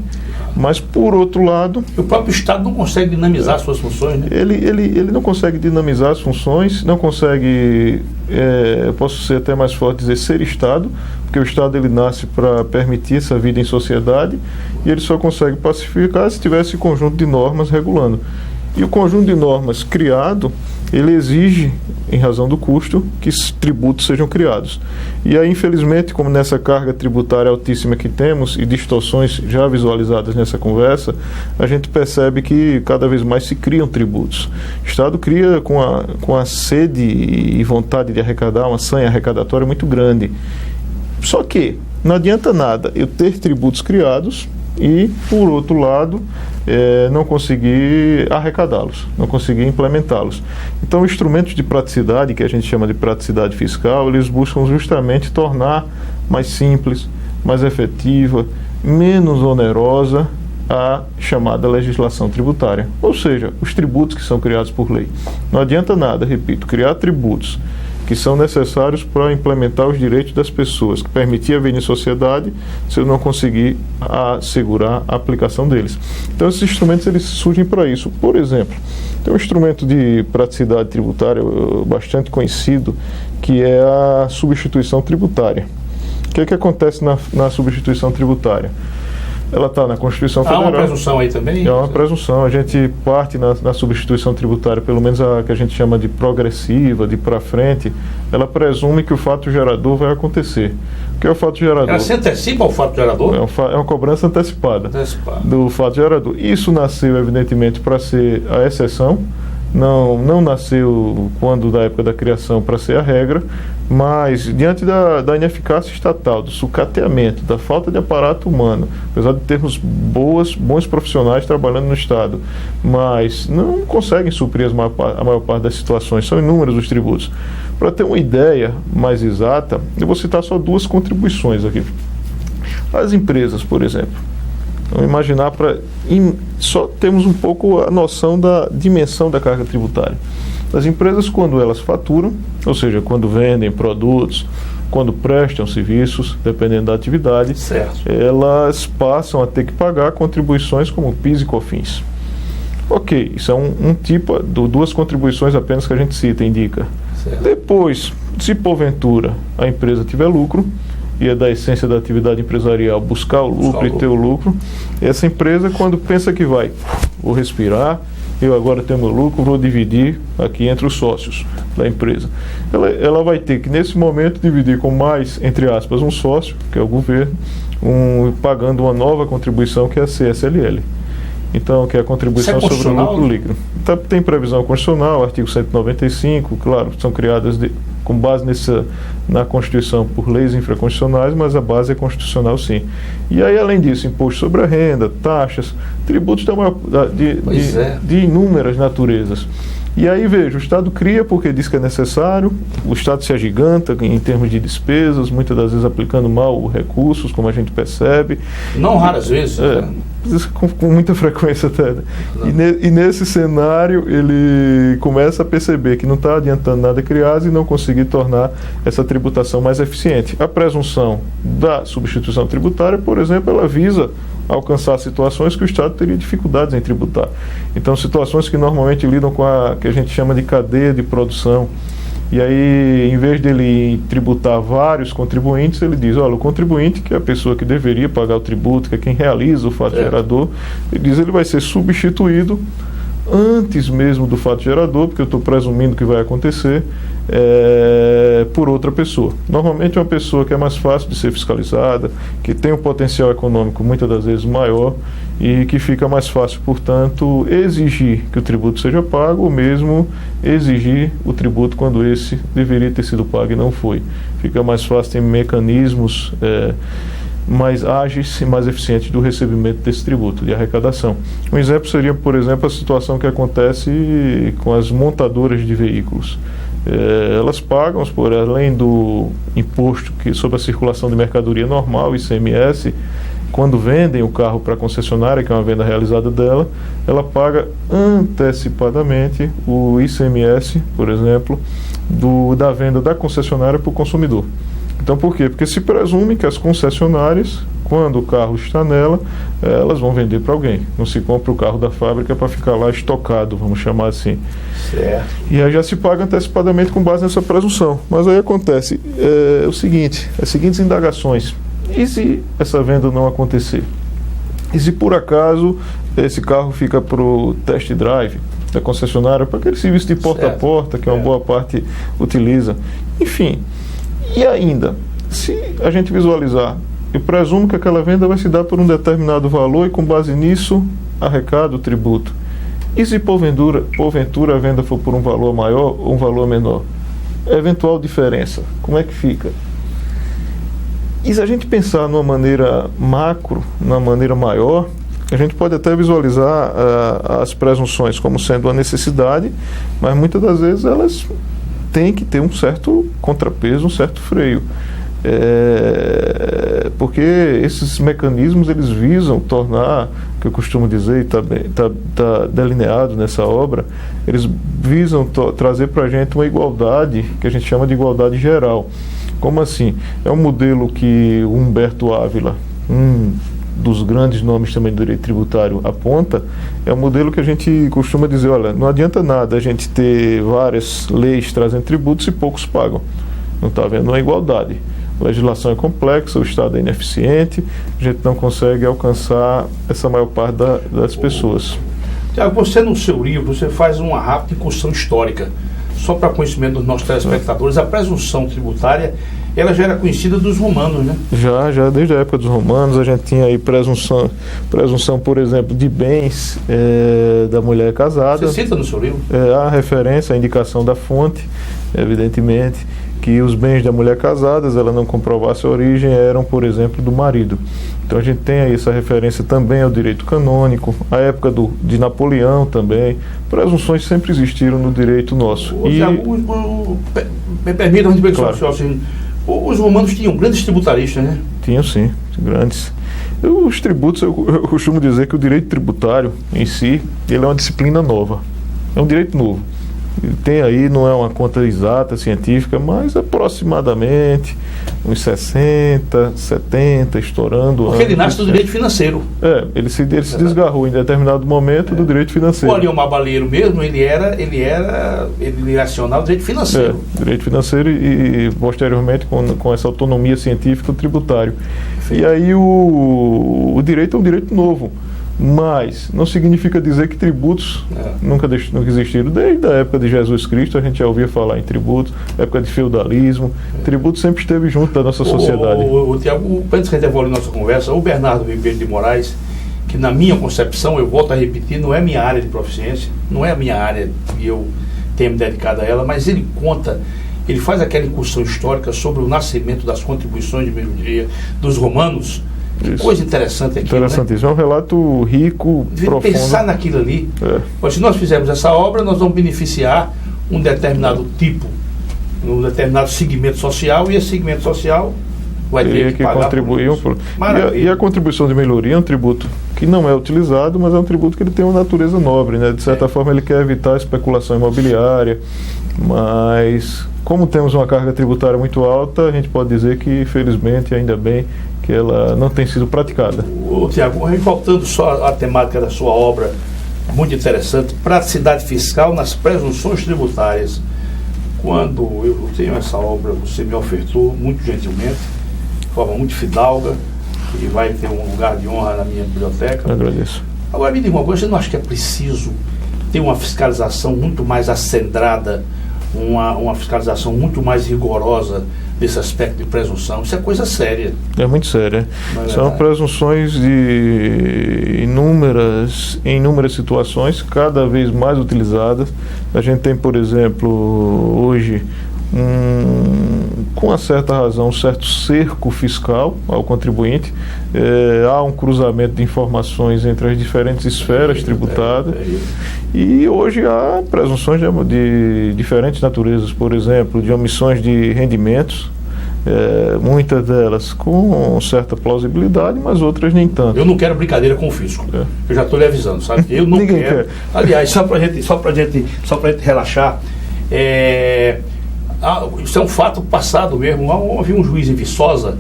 Mas, por outro lado... O próprio Estado não consegue dinamizar suas funções, né? Ele não consegue dinamizar as funções, não consegue, eu posso ser até mais forte dizer, ser Estado, porque o Estado ele nasce para permitir essa vida em sociedade e ele só consegue pacificar se tiver esse conjunto de normas regulando. E o conjunto de normas criado, ele exige, em razão do custo, que tributos sejam criados. E aí, infelizmente, como nessa carga tributária altíssima que temos e distorções já visualizadas nessa conversa, a gente percebe que cada vez mais se criam tributos. O Estado cria com a sede e vontade de arrecadar, uma sanha arrecadatória muito grande. Só que não adianta nada eu ter tributos criados e, por outro lado, não conseguir arrecadá-los, não conseguir implementá-los. Então, instrumentos de praticidade, que a gente chama de praticidade fiscal, eles buscam justamente tornar mais simples, mais efetiva, menos onerosa a chamada legislação tributária. Ou seja, os tributos que são criados por lei. Não adianta nada, repito, criar tributos que são necessários para implementar os direitos das pessoas, que permitir a vida em sociedade, se eu não conseguir assegurar a aplicação deles. Então, esses instrumentos eles surgem para isso. Por exemplo, tem um instrumento de praticidade tributária bastante conhecido, que é a substituição tributária. O que é que acontece na substituição tributária? Ela está na Constituição Federal. Há uma presunção aí também? É uma presunção. A gente parte na substituição tributária, pelo menos a que a gente chama de progressiva, de para frente, ela presume que o fato gerador vai acontecer. O que é o fato gerador? Ela se antecipa ao fato gerador? É uma cobrança antecipada do fato gerador. Isso nasceu, evidentemente, para ser a exceção. Não nasceu quando da época da criação para ser a regra, mas diante da ineficácia estatal, do sucateamento, da falta de aparato humano, apesar de termos bons profissionais trabalhando no Estado, mas não conseguem suprir a maior parte das situações, são inúmeros os tributos. Para ter uma ideia mais exata, eu vou citar só 2 contribuições aqui. As empresas, por exemplo. Vamos imaginar só temos um pouco a noção da dimensão da carga tributária. As empresas, quando elas faturam, ou seja, quando vendem produtos, quando prestam serviços, dependendo da atividade, certo, elas passam a ter que pagar contribuições como PIS e COFINS. Ok, isso é um tipo, 2 contribuições apenas que a gente cita, indica. Certo. Depois, se porventura a empresa tiver lucro, e é da essência da atividade empresarial buscar o lucro e ter o lucro, essa empresa, quando pensa que vou respirar, eu agora tenho meu lucro, vou dividir aqui entre os sócios da empresa. Ela vai ter que, nesse momento, dividir com mais, entre aspas, um sócio, que é o governo, pagando uma nova contribuição, que é a CSLL. Então, que é a contribuição sobre o lucro líquido. Então, tem previsão constitucional, artigo 195, claro, são criadas com base na Constituição por leis infraconstitucionais, mas a base é constitucional, sim. E aí, além disso, imposto sobre a renda, taxas, tributos de inúmeras naturezas. E aí, veja, o Estado cria porque diz que é necessário, o Estado se agiganta em termos de despesas, muitas das vezes aplicando mal os recursos, como a gente percebe. Não raras vezes. Com muita frequência até. E nesse cenário, ele começa a perceber que não está adiantando nada criar e não conseguir tornar essa tributação mais eficiente. A presunção da substituição tributária, por exemplo, ela visa alcançar situações que o Estado teria dificuldades em tributar. Então, situações que normalmente lidam com a que a gente chama de cadeia de produção. E aí, em vez dele tributar vários contribuintes, ele diz, olha, o contribuinte, que é a pessoa que deveria pagar o tributo, que é quem realiza o fato gerador, ele diz, ele vai ser substituído antes mesmo do fato gerador, porque eu estou presumindo que vai acontecer, por outra pessoa. Normalmente é uma pessoa que é mais fácil de ser fiscalizada, que tem um potencial econômico muitas das vezes maior e que fica mais fácil, portanto, exigir que o tributo seja pago ou mesmo exigir o tributo quando esse deveria ter sido pago e não foi. Fica mais fácil, tem mecanismos mais ágeis e mais eficientes do recebimento desse tributo, de arrecadação. Um exemplo seria, por exemplo, a situação que acontece com as montadoras de veículos. Elas pagam, por além do imposto sobre a circulação de mercadoria normal, ICMS, quando vendem o carro para a concessionária, que é uma venda realizada dela, ela paga antecipadamente o ICMS, por exemplo, da venda da concessionária para o consumidor. Então, por quê? Porque se presume que as concessionárias, quando o carro está nela, elas vão vender para alguém. Não se compra o carro da fábrica para ficar lá estocado, vamos chamar assim. Certo. E aí já se paga antecipadamente com base nessa presunção. Mas aí acontece o seguinte, as seguintes indagações. E se essa venda não acontecer? E se por acaso esse carro fica para o test drive da concessionária, para aquele serviço de porta a porta, que uma boa parte utiliza? Enfim. E ainda, se a gente visualizar, eu presumo que aquela venda vai se dar por um determinado valor e com base nisso arrecada o tributo. E se porventura a venda for por um valor maior ou um valor menor? Eventual diferença, como é que fica? E se a gente pensar numa maneira macro, numa maneira maior, a gente pode até visualizar as presunções como sendo uma necessidade, mas muitas das vezes elas têm que ter um certo contrapeso, um certo freio. Porque esses mecanismos eles visam tornar, que eu costumo dizer, e está delineado nessa obra, eles visam trazer para a gente uma igualdade, que a gente chama de igualdade geral. Como assim? É um modelo que o Humberto Ávila, dos grandes nomes também do direito tributário, aponta. É um modelo que a gente costuma dizer, olha, não adianta nada a gente ter várias leis trazendo tributos e poucos pagam. Não está havendo uma igualdade. A legislação é complexa, o Estado é ineficiente, a gente não consegue alcançar essa maior parte das pessoas. Tiago, você no seu livro, você faz uma rápida incursão histórica. Só para conhecimento dos nossos telespectadores, a presunção tributária, ela já era conhecida dos romanos, né? Já desde a época dos romanos, a gente tinha aí presunção, por exemplo, de bens da mulher casada. Você cita no seu livro? A referência, a indicação da fonte, evidentemente, que os bens da mulher casada, ela não comprovasse a origem, eram, por exemplo, do marido. Então a gente tem aí essa referência também ao direito canônico, a época de Napoleão também. Presunções sempre existiram no direito nosso. Me permita, claro. Assim, os romanos tinham grandes tributaristas, né? Tinham sim, grandes. Os tributos, eu costumo dizer que o direito tributário em si, ele é uma disciplina nova. É um direito novo. Tem aí, não é uma conta exata, científica, mas aproximadamente uns 60, 70, estourando. Porque ele nasce do direito financeiro. Ele se desgarrou em determinado momento do direito financeiro. O Alião Mabaleiro mesmo, ele acionava o direito financeiro. Direito financeiro e posteriormente com essa autonomia científica tributário. Sim. E aí o direito é um direito novo. Mas não significa dizer que tributos nunca existiram. Desde a época de Jesus Cristo a gente já ouvia falar em tributos, época de feudalismo. Tributo sempre esteve junto da nossa sociedade. Tiago, antes que a gente evolui nossa conversa, o Bernardo Ribeiro de Moraes, que na minha concepção, eu volto a repetir, não é minha área de proficiência, não é a minha área que eu tenho me dedicado a ela, mas ele faz aquela incursão histórica sobre o nascimento das contribuições de meio-dia dos romanos. Que coisa interessante aqui. Interessantíssimo. Né? É um relato rico, profundo. Pensar naquilo ali. Mas se nós fizermos essa obra, nós vamos beneficiar um determinado tipo, um determinado segmento social, e esse segmento social vai ter que pagar contribuir e a contribuição de melhoria é um tributo que não é utilizado, mas é um tributo que ele tem uma natureza nobre, né? De certa forma ele quer evitar a especulação imobiliária, mas como temos uma carga tributária muito alta, a gente pode dizer que, felizmente, ainda bem, que ela não tem sido praticada. Tiago, voltando só à temática da sua obra, muito interessante, praticidade fiscal nas presunções tributárias. Quando eu tenho essa obra, você me ofertou muito gentilmente, de forma muito fidalga, e vai ter um lugar de honra na minha biblioteca. Agradeço. Agora me diga uma coisa, você não acha que é preciso ter uma fiscalização muito mais acendrada, uma fiscalização muito mais rigorosa desse aspecto de presunção. Isso é coisa séria. É muito séria. São presunções de inúmeras situações, cada vez mais utilizadas. A gente tem, por exemplo, hoje, com uma certa razão, um certo cerco fiscal ao contribuinte. Há um cruzamento de informações entre as diferentes esferas tributadas. E hoje há presunções de diferentes naturezas, por exemplo, de omissões de rendimentos, muitas delas com certa plausibilidade, mas outras nem tanto. Eu não quero brincadeira com o fisco. Eu já estou lhe avisando, sabe? Eu não quero. Aliás, só para gente relaxar, isso é um fato passado mesmo. Havia um juiz em Viçosa,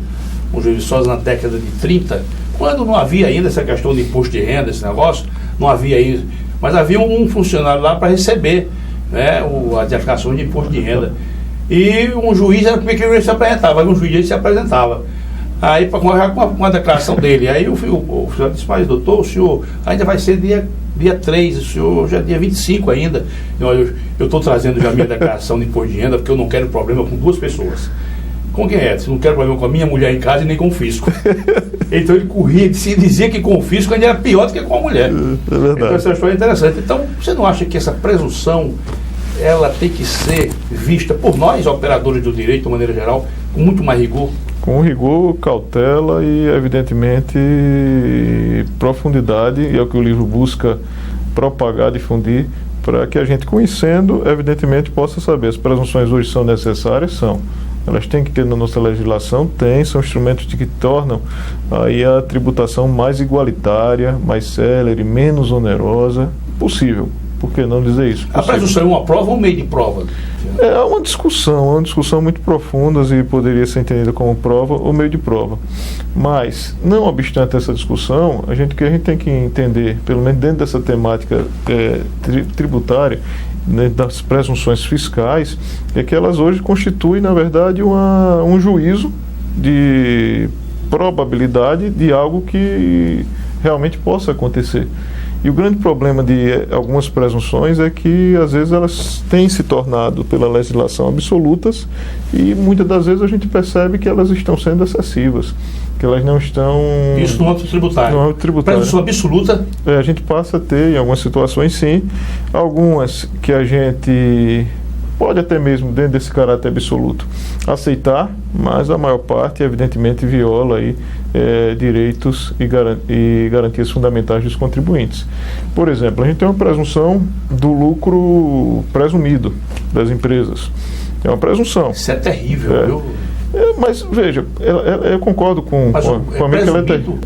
na década de 30, quando não havia ainda essa questão de imposto de renda, esse negócio, não havia ainda. Mas havia um funcionário lá para receber, né, a declaração de imposto de renda. E um juiz era o primeiro que ele se apresentava, um juiz ele se apresentava. Aí, com a declaração dele, aí o senhor disse: mas doutor, o senhor ainda vai ser dia 3, o senhor já é dia 25 ainda. Eu estou trazendo já a minha declaração de imposto de renda, porque eu não quero problema com duas pessoas. Com quem é? Se não quero problema com a minha mulher em casa e nem com o fisco. Então ele corria, se dizia que com o fisco ainda era pior do que com a mulher. É verdade. Então essa história é interessante. Então, você não acha que essa presunção, ela tem que ser vista por nós, operadores do direito, de maneira geral, com muito mais rigor? Com rigor, cautela e, evidentemente, profundidade, e é o que o livro busca propagar, difundir, para que a gente, conhecendo, evidentemente, possa saber. As presunções hoje são necessárias? São. Elas têm que ter na nossa legislação? São instrumentos que tornam aí a tributação mais igualitária, mais célere, menos onerosa possível. Por que não dizer isso? A presunção é uma prova ou um meio de prova? É uma discussão muito profunda e poderia ser entendida como prova ou meio de prova. Mas, não obstante essa discussão, o que a gente tem que entender, pelo menos dentro dessa temática tributária, das presunções fiscais, é que elas hoje constituem, na verdade, um juízo de probabilidade de algo que realmente possa acontecer. E o grande problema de algumas presunções é que, às vezes, elas têm se tornado, pela legislação, absolutas, e muitas das vezes a gente percebe que elas estão sendo excessivas, que elas não estão... Isso no âmbito tributário. No âmbito tributário. Presunção absoluta? A gente passa a ter, em algumas situações, sim, algumas que a gente pode até mesmo, dentro desse caráter absoluto, aceitar, mas a maior parte, evidentemente, viola aí, direitos e garantias fundamentais dos contribuintes. Por exemplo, a gente tem uma presunção do lucro presumido das empresas. É uma presunção. Isso é terrível, viu? Mas veja, eu concordo com a minha que ela é terrível.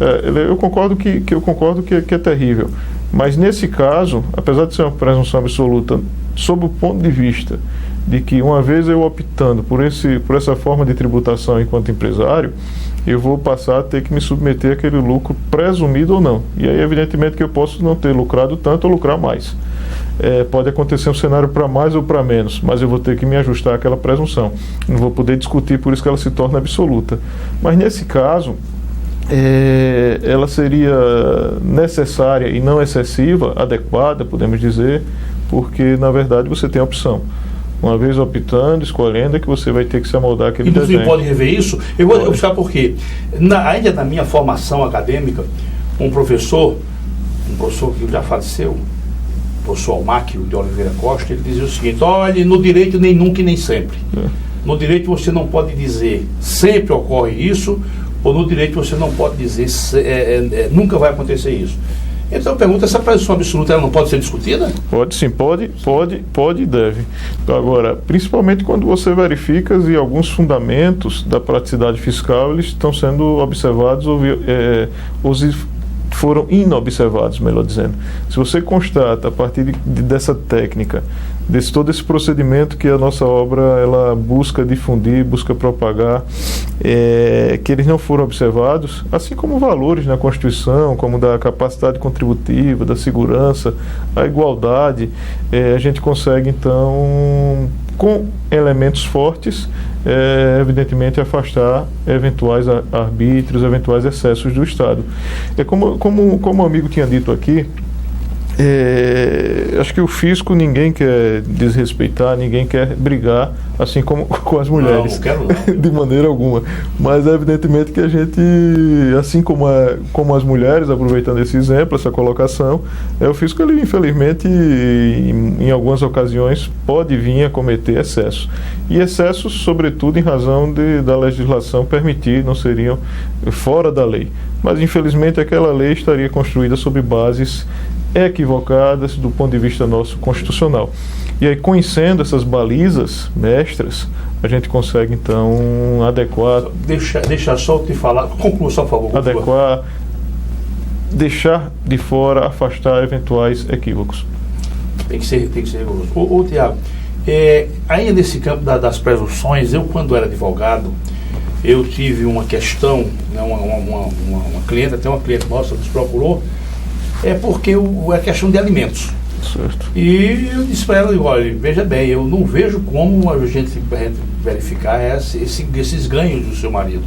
Eu concordo que é terrível. Mas nesse caso, apesar de ser uma presunção absoluta, sob o ponto de vista de que, uma vez eu optando por essa forma de tributação enquanto empresário, eu vou passar a ter que me submeter àquele lucro presumido ou não. E aí, evidentemente, que eu posso não ter lucrado tanto ou lucrar mais. Pode acontecer um cenário para mais ou para menos, mas eu vou ter que me ajustar àquela presunção. Não vou poder discutir, por isso que ela se torna absoluta. Mas nesse caso, ela seria necessária e não excessiva, adequada, podemos dizer, porque, na verdade, você tem a opção. Uma vez optando, escolhendo, é que você vai ter que se amoldar àquele desenho. E você pode rever isso? Eu vou buscar porque, ainda na minha formação acadêmica, um professor que já faleceu, o professor Almáquio de Oliveira Costa, ele dizia o seguinte: olha, no direito nem nunca e nem sempre. No direito você não pode dizer sempre ocorre isso, ou no direito você não pode dizer nunca vai acontecer isso. Então eu pergunto, essa presunção absoluta ela não pode ser discutida? Pode sim, pode e deve. Agora, principalmente quando você verifica e alguns fundamentos da praticidade fiscal eles estão sendo observados ou foram inobservados, melhor dizendo. Se você constata, a partir dessa técnica, todo esse procedimento que a nossa obra ela busca difundir, busca propagar, que eles não foram observados, assim como valores na Constituição, como da capacidade contributiva, da segurança, a igualdade, a gente consegue, então, com elementos fortes, evidentemente, afastar eventuais arbítrios, eventuais excessos do Estado. Como o amigo tinha dito aqui, Acho que o fisco ninguém quer desrespeitar, ninguém quer brigar, assim como com as mulheres. Não quero não. De maneira alguma. Mas é evidentemente que a gente, assim como as mulheres, aproveitando esse exemplo, essa colocação, o fisco, ele, infelizmente, em algumas ocasiões, pode vir a cometer excessos. E excessos, sobretudo, em razão da legislação permitir, não seriam fora da lei. Mas, infelizmente, aquela lei estaria construída sobre bases equivocadas do ponto de vista nosso constitucional. E aí, conhecendo essas balizas mestras, a gente consegue, então, adequar... Deixa só eu te falar, conclua só, por favor. Conclua. Adequar, deixar de fora, afastar eventuais equívocos. Tem que ser rigoroso. Ô Tiago, ainda nesse campo das presunções, eu, quando era advogado, eu tive uma questão, né, uma cliente, até uma cliente nossa nos procurou, porque é questão de alimentos. Certo. E eu disse para ela, olha, veja bem, eu não vejo como a gente verificar esses ganhos do seu marido.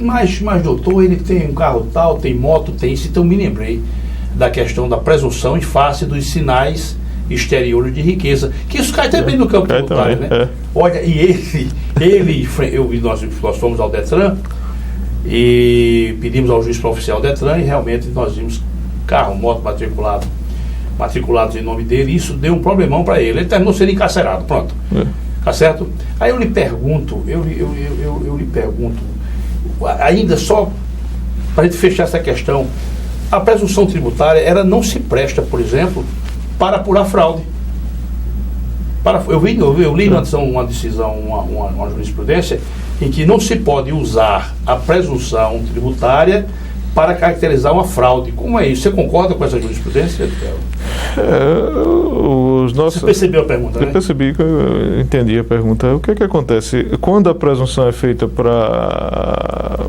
Mas doutor, ele tem um carro tal, tem moto, tem isso, então me lembrei da questão da presunção em face dos sinais exteriores de riqueza, que isso cai também no campo tributário, né? Olha, e nós fomos ao Detran e pedimos ao juiz oficial Detran e realmente nós vimos carro, moto matriculados em nome dele, e isso deu um problemão para ele. Ele terminou sendo encarcerado, pronto. Tá certo? Aí eu lhe pergunto, ainda só para a gente fechar essa questão, a presunção tributária, ela não se presta, por exemplo, para apurar fraude. Eu li uma decisão, uma jurisprudência, em que não se pode usar a presunção tributária para caracterizar uma fraude. Como é isso? Você concorda com essa jurisprudência? Você percebeu a pergunta, né? Eu percebi, que eu entendi a pergunta. O que é que acontece? Quando a presunção é feita para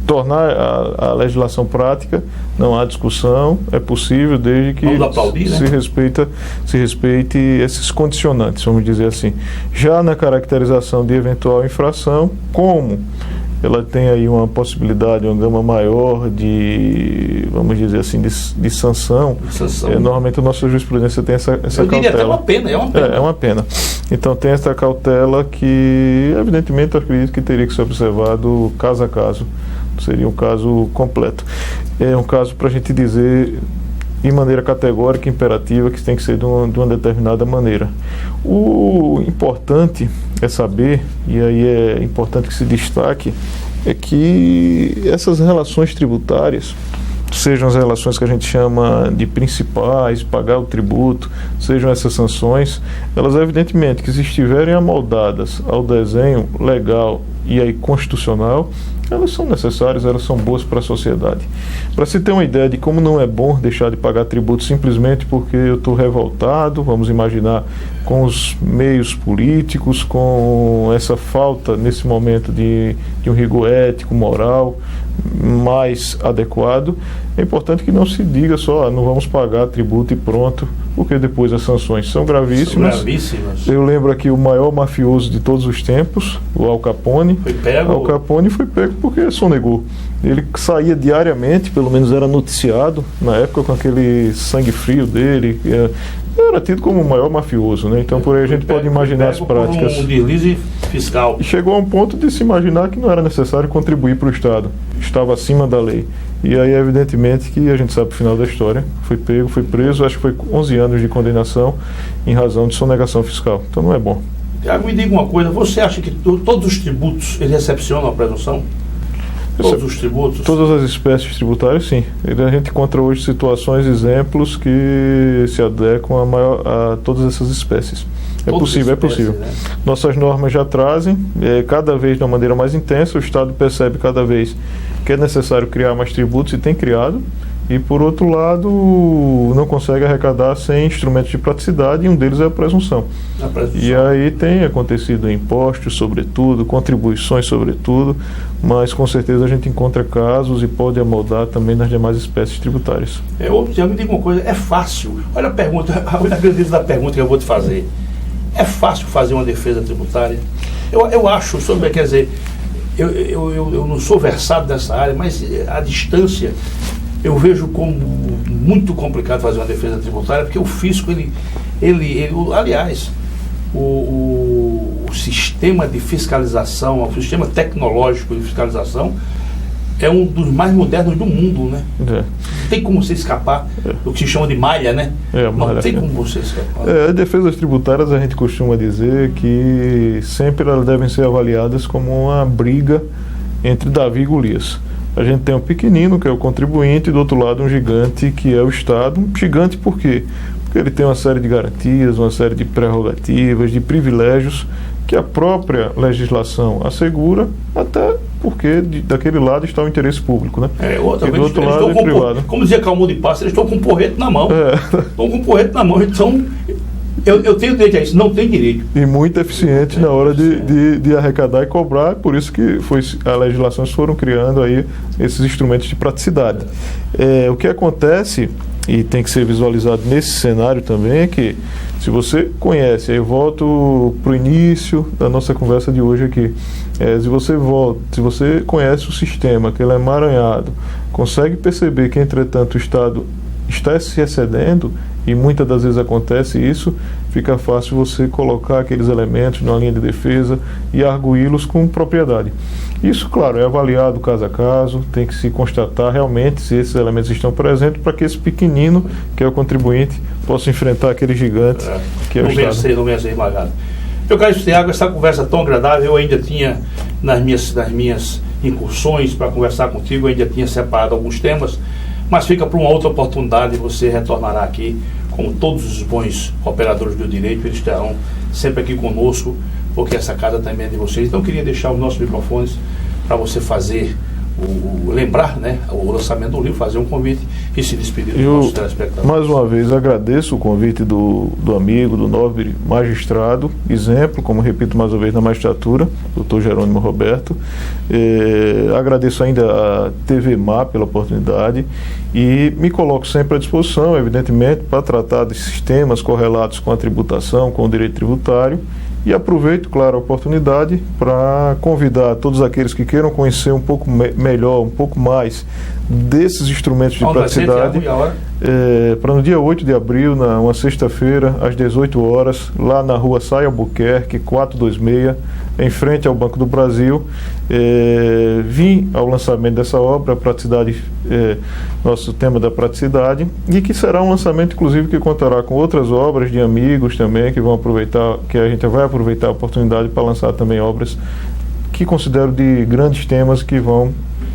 tornar a legislação prática, não há discussão, é possível desde que se respeite esses condicionantes, vamos dizer assim. Já na caracterização de eventual infração, como ela tem aí uma possibilidade, uma gama maior de, vamos dizer assim, de sanção. Normalmente a nossa jurisprudência tem essa cautela. Eu diria até uma pena, é uma pena. Então tem essa cautela que, evidentemente, eu acredito que teria que ser observado caso a caso. Seria um caso completo. É um caso para a gente dizer de maneira categórica, imperativa, que tem que ser de uma determinada maneira. O importante é saber, e aí é importante que se destaque, é que essas relações tributárias, sejam as relações que a gente chama de principais, pagar o tributo, sejam essas sanções, elas evidentemente que se estiverem amoldadas ao desenho legal e aí constitucional, elas são necessárias, elas são boas para a sociedade. Para se ter uma ideia de como não é bom deixar de pagar tributo simplesmente porque eu estou revoltado, vamos imaginar, com os meios políticos, com essa falta nesse momento de um rigor ético, moral mais adequado, é importante que não se diga só, não vamos pagar tributo e pronto, porque depois as sanções são gravíssimas. Eu lembro aqui o maior mafioso de todos os tempos, o Al Capone. Al Capone foi pego porque sonegou. Ele saía diariamente, pelo menos era noticiado, na época, com aquele sangue frio dele, era tido como o maior mafioso, né? Então por aí a gente pode imaginar as práticas. Um deslize fiscal. E chegou a um ponto de se imaginar que não era necessário contribuir para o Estado, estava acima da lei. E aí, evidentemente, que a gente sabe o final da história, foi pego, foi preso, acho que foi 11 anos de condenação em razão de sonegação fiscal. Então não é bom. Tiago, me diga uma coisa, você acha que todos os tributos, eles recepcionam a presunção? Todos os tributos? Todas as espécies tributárias, sim. A gente encontra hoje situações, exemplos que se adequam a todas essas espécies. É possível. Né? Nossas normas já trazem, cada vez de uma maneira mais intensa, o Estado percebe cada vez que é necessário criar mais tributos e tem criado, e por outro lado não consegue arrecadar sem instrumentos de praticidade, e um deles é a presunção. E aí tem acontecido impostos sobretudo, contribuições sobretudo, mas com certeza a gente encontra casos e pode amoldar também nas demais espécies tributárias. Já me diga uma coisa, é fácil, olha a pergunta, olha a grandeza da pergunta que eu vou te fazer. É fácil fazer uma defesa tributária? Eu acho, quer dizer, eu não sou versado nessa área, mas a distância eu vejo como muito complicado fazer uma defesa tributária, porque o fisco, aliás, o sistema de fiscalização, o sistema tecnológico de fiscalização é um dos mais modernos do mundo, né? Não tem como você escapar do que se chama de malha, né? Não tem como você escapar. As defesas tributárias, a gente costuma dizer que sempre elas devem ser avaliadas como uma briga entre Davi e Golias. A gente tem um pequenino, que é o contribuinte, e do outro lado um gigante, que é o Estado. Um gigante por quê? Porque ele tem uma série de garantias, uma série de prerrogativas, de privilégios que a própria legislação assegura, até porque daquele lado está o interesse público, né? E do outro lado é privado. Como dizia Calmon de Passos, eles estão com um porrete na mão. Estão com um porrete na mão. Então, eu tenho direito a isso, não tem direito. E muito eficiente na hora de arrecadar e cobrar, por isso que a legislação foram criando aí esses instrumentos de praticidade. O que acontece, e tem que ser visualizado nesse cenário também, é que se você conhece, aí eu volto para o início da nossa conversa de hoje aqui, se você conhece o sistema, que ele é emaranhado, consegue perceber que, entretanto, o Estado está se excedendo, e muitas das vezes acontece isso, fica fácil você colocar aqueles elementos na linha de defesa e arguí-los com propriedade. Isso, claro, é avaliado caso a caso, tem que se constatar realmente se esses elementos estão presentes para que esse pequenino, que é o contribuinte, possa enfrentar aquele gigante que é o Estado. Não venha ser esmagado. Meu caro Thiago, essa conversa tão agradável, eu ainda tinha, nas minhas incursões para conversar contigo, eu ainda tinha separado alguns temas, mas fica para uma outra oportunidade, você retornará aqui, como todos os bons operadores do direito, eles estarão sempre aqui conosco, porque essa casa também é de vocês. Então eu queria deixar os nossos microfones para você fazer, lembrar, né, o lançamento do livro, fazer um convite e se despedir dos nossos telespectadores. Mais uma vez agradeço o convite do amigo, do nobre magistrado, exemplo, como repito mais uma vez, na magistratura, Dr. Jerônimo Roberto. Agradeço ainda a TV Mar pela oportunidade e me coloco sempre à disposição, evidentemente, para tratar desses temas correlatos com a tributação, com o direito tributário. E aproveito, claro, a oportunidade para convidar todos aqueles que queiram conhecer um pouco melhor, um pouco mais desses instrumentos de praticidade, para no dia 8 de abril, uma sexta-feira, às 18 horas, lá na rua Saia Albuquerque, 426, em frente ao Banco do Brasil. Vim ao lançamento dessa obra, a praticidade, nosso tema da praticidade, e que será um lançamento, inclusive, que contará com outras obras de amigos também, que vão aproveitar, que a gente vai aproveitar a oportunidade para lançar também obras que considero de grandes temas que vão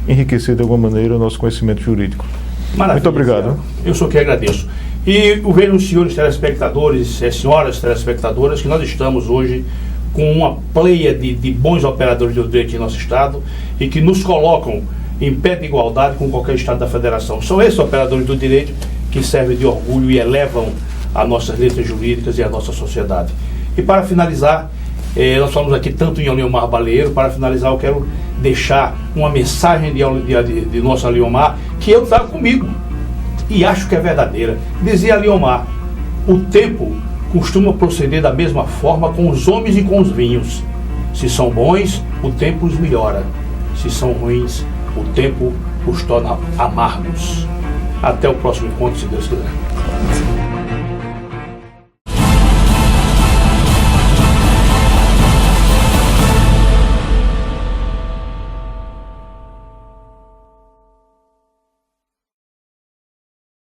enriquecer de alguma maneira o nosso conhecimento jurídico. Maravilha, muito obrigado. Thiago. Eu sou que agradeço. E vejam, senhores telespectadores, senhoras telespectadoras, que nós estamos hoje com uma pleia de bons operadores do direito em nosso Estado e que nos colocam em pé de igualdade com qualquer Estado da Federação. São esses operadores do direito que servem de orgulho e elevam as nossas letras jurídicas e a nossa sociedade. E para finalizar, nós falamos aqui tanto em Aliomar Baleiro. Para finalizar, eu quero deixar uma mensagem de nosso Aliomar, que eu trago comigo e acho que é verdadeira. Dizia Aliomar: o tempo costuma proceder da mesma forma com os homens e com os vinhos. Se são bons, o tempo os melhora. Se são ruins, o tempo os torna amargos. Até o próximo encontro, se Deus quiser.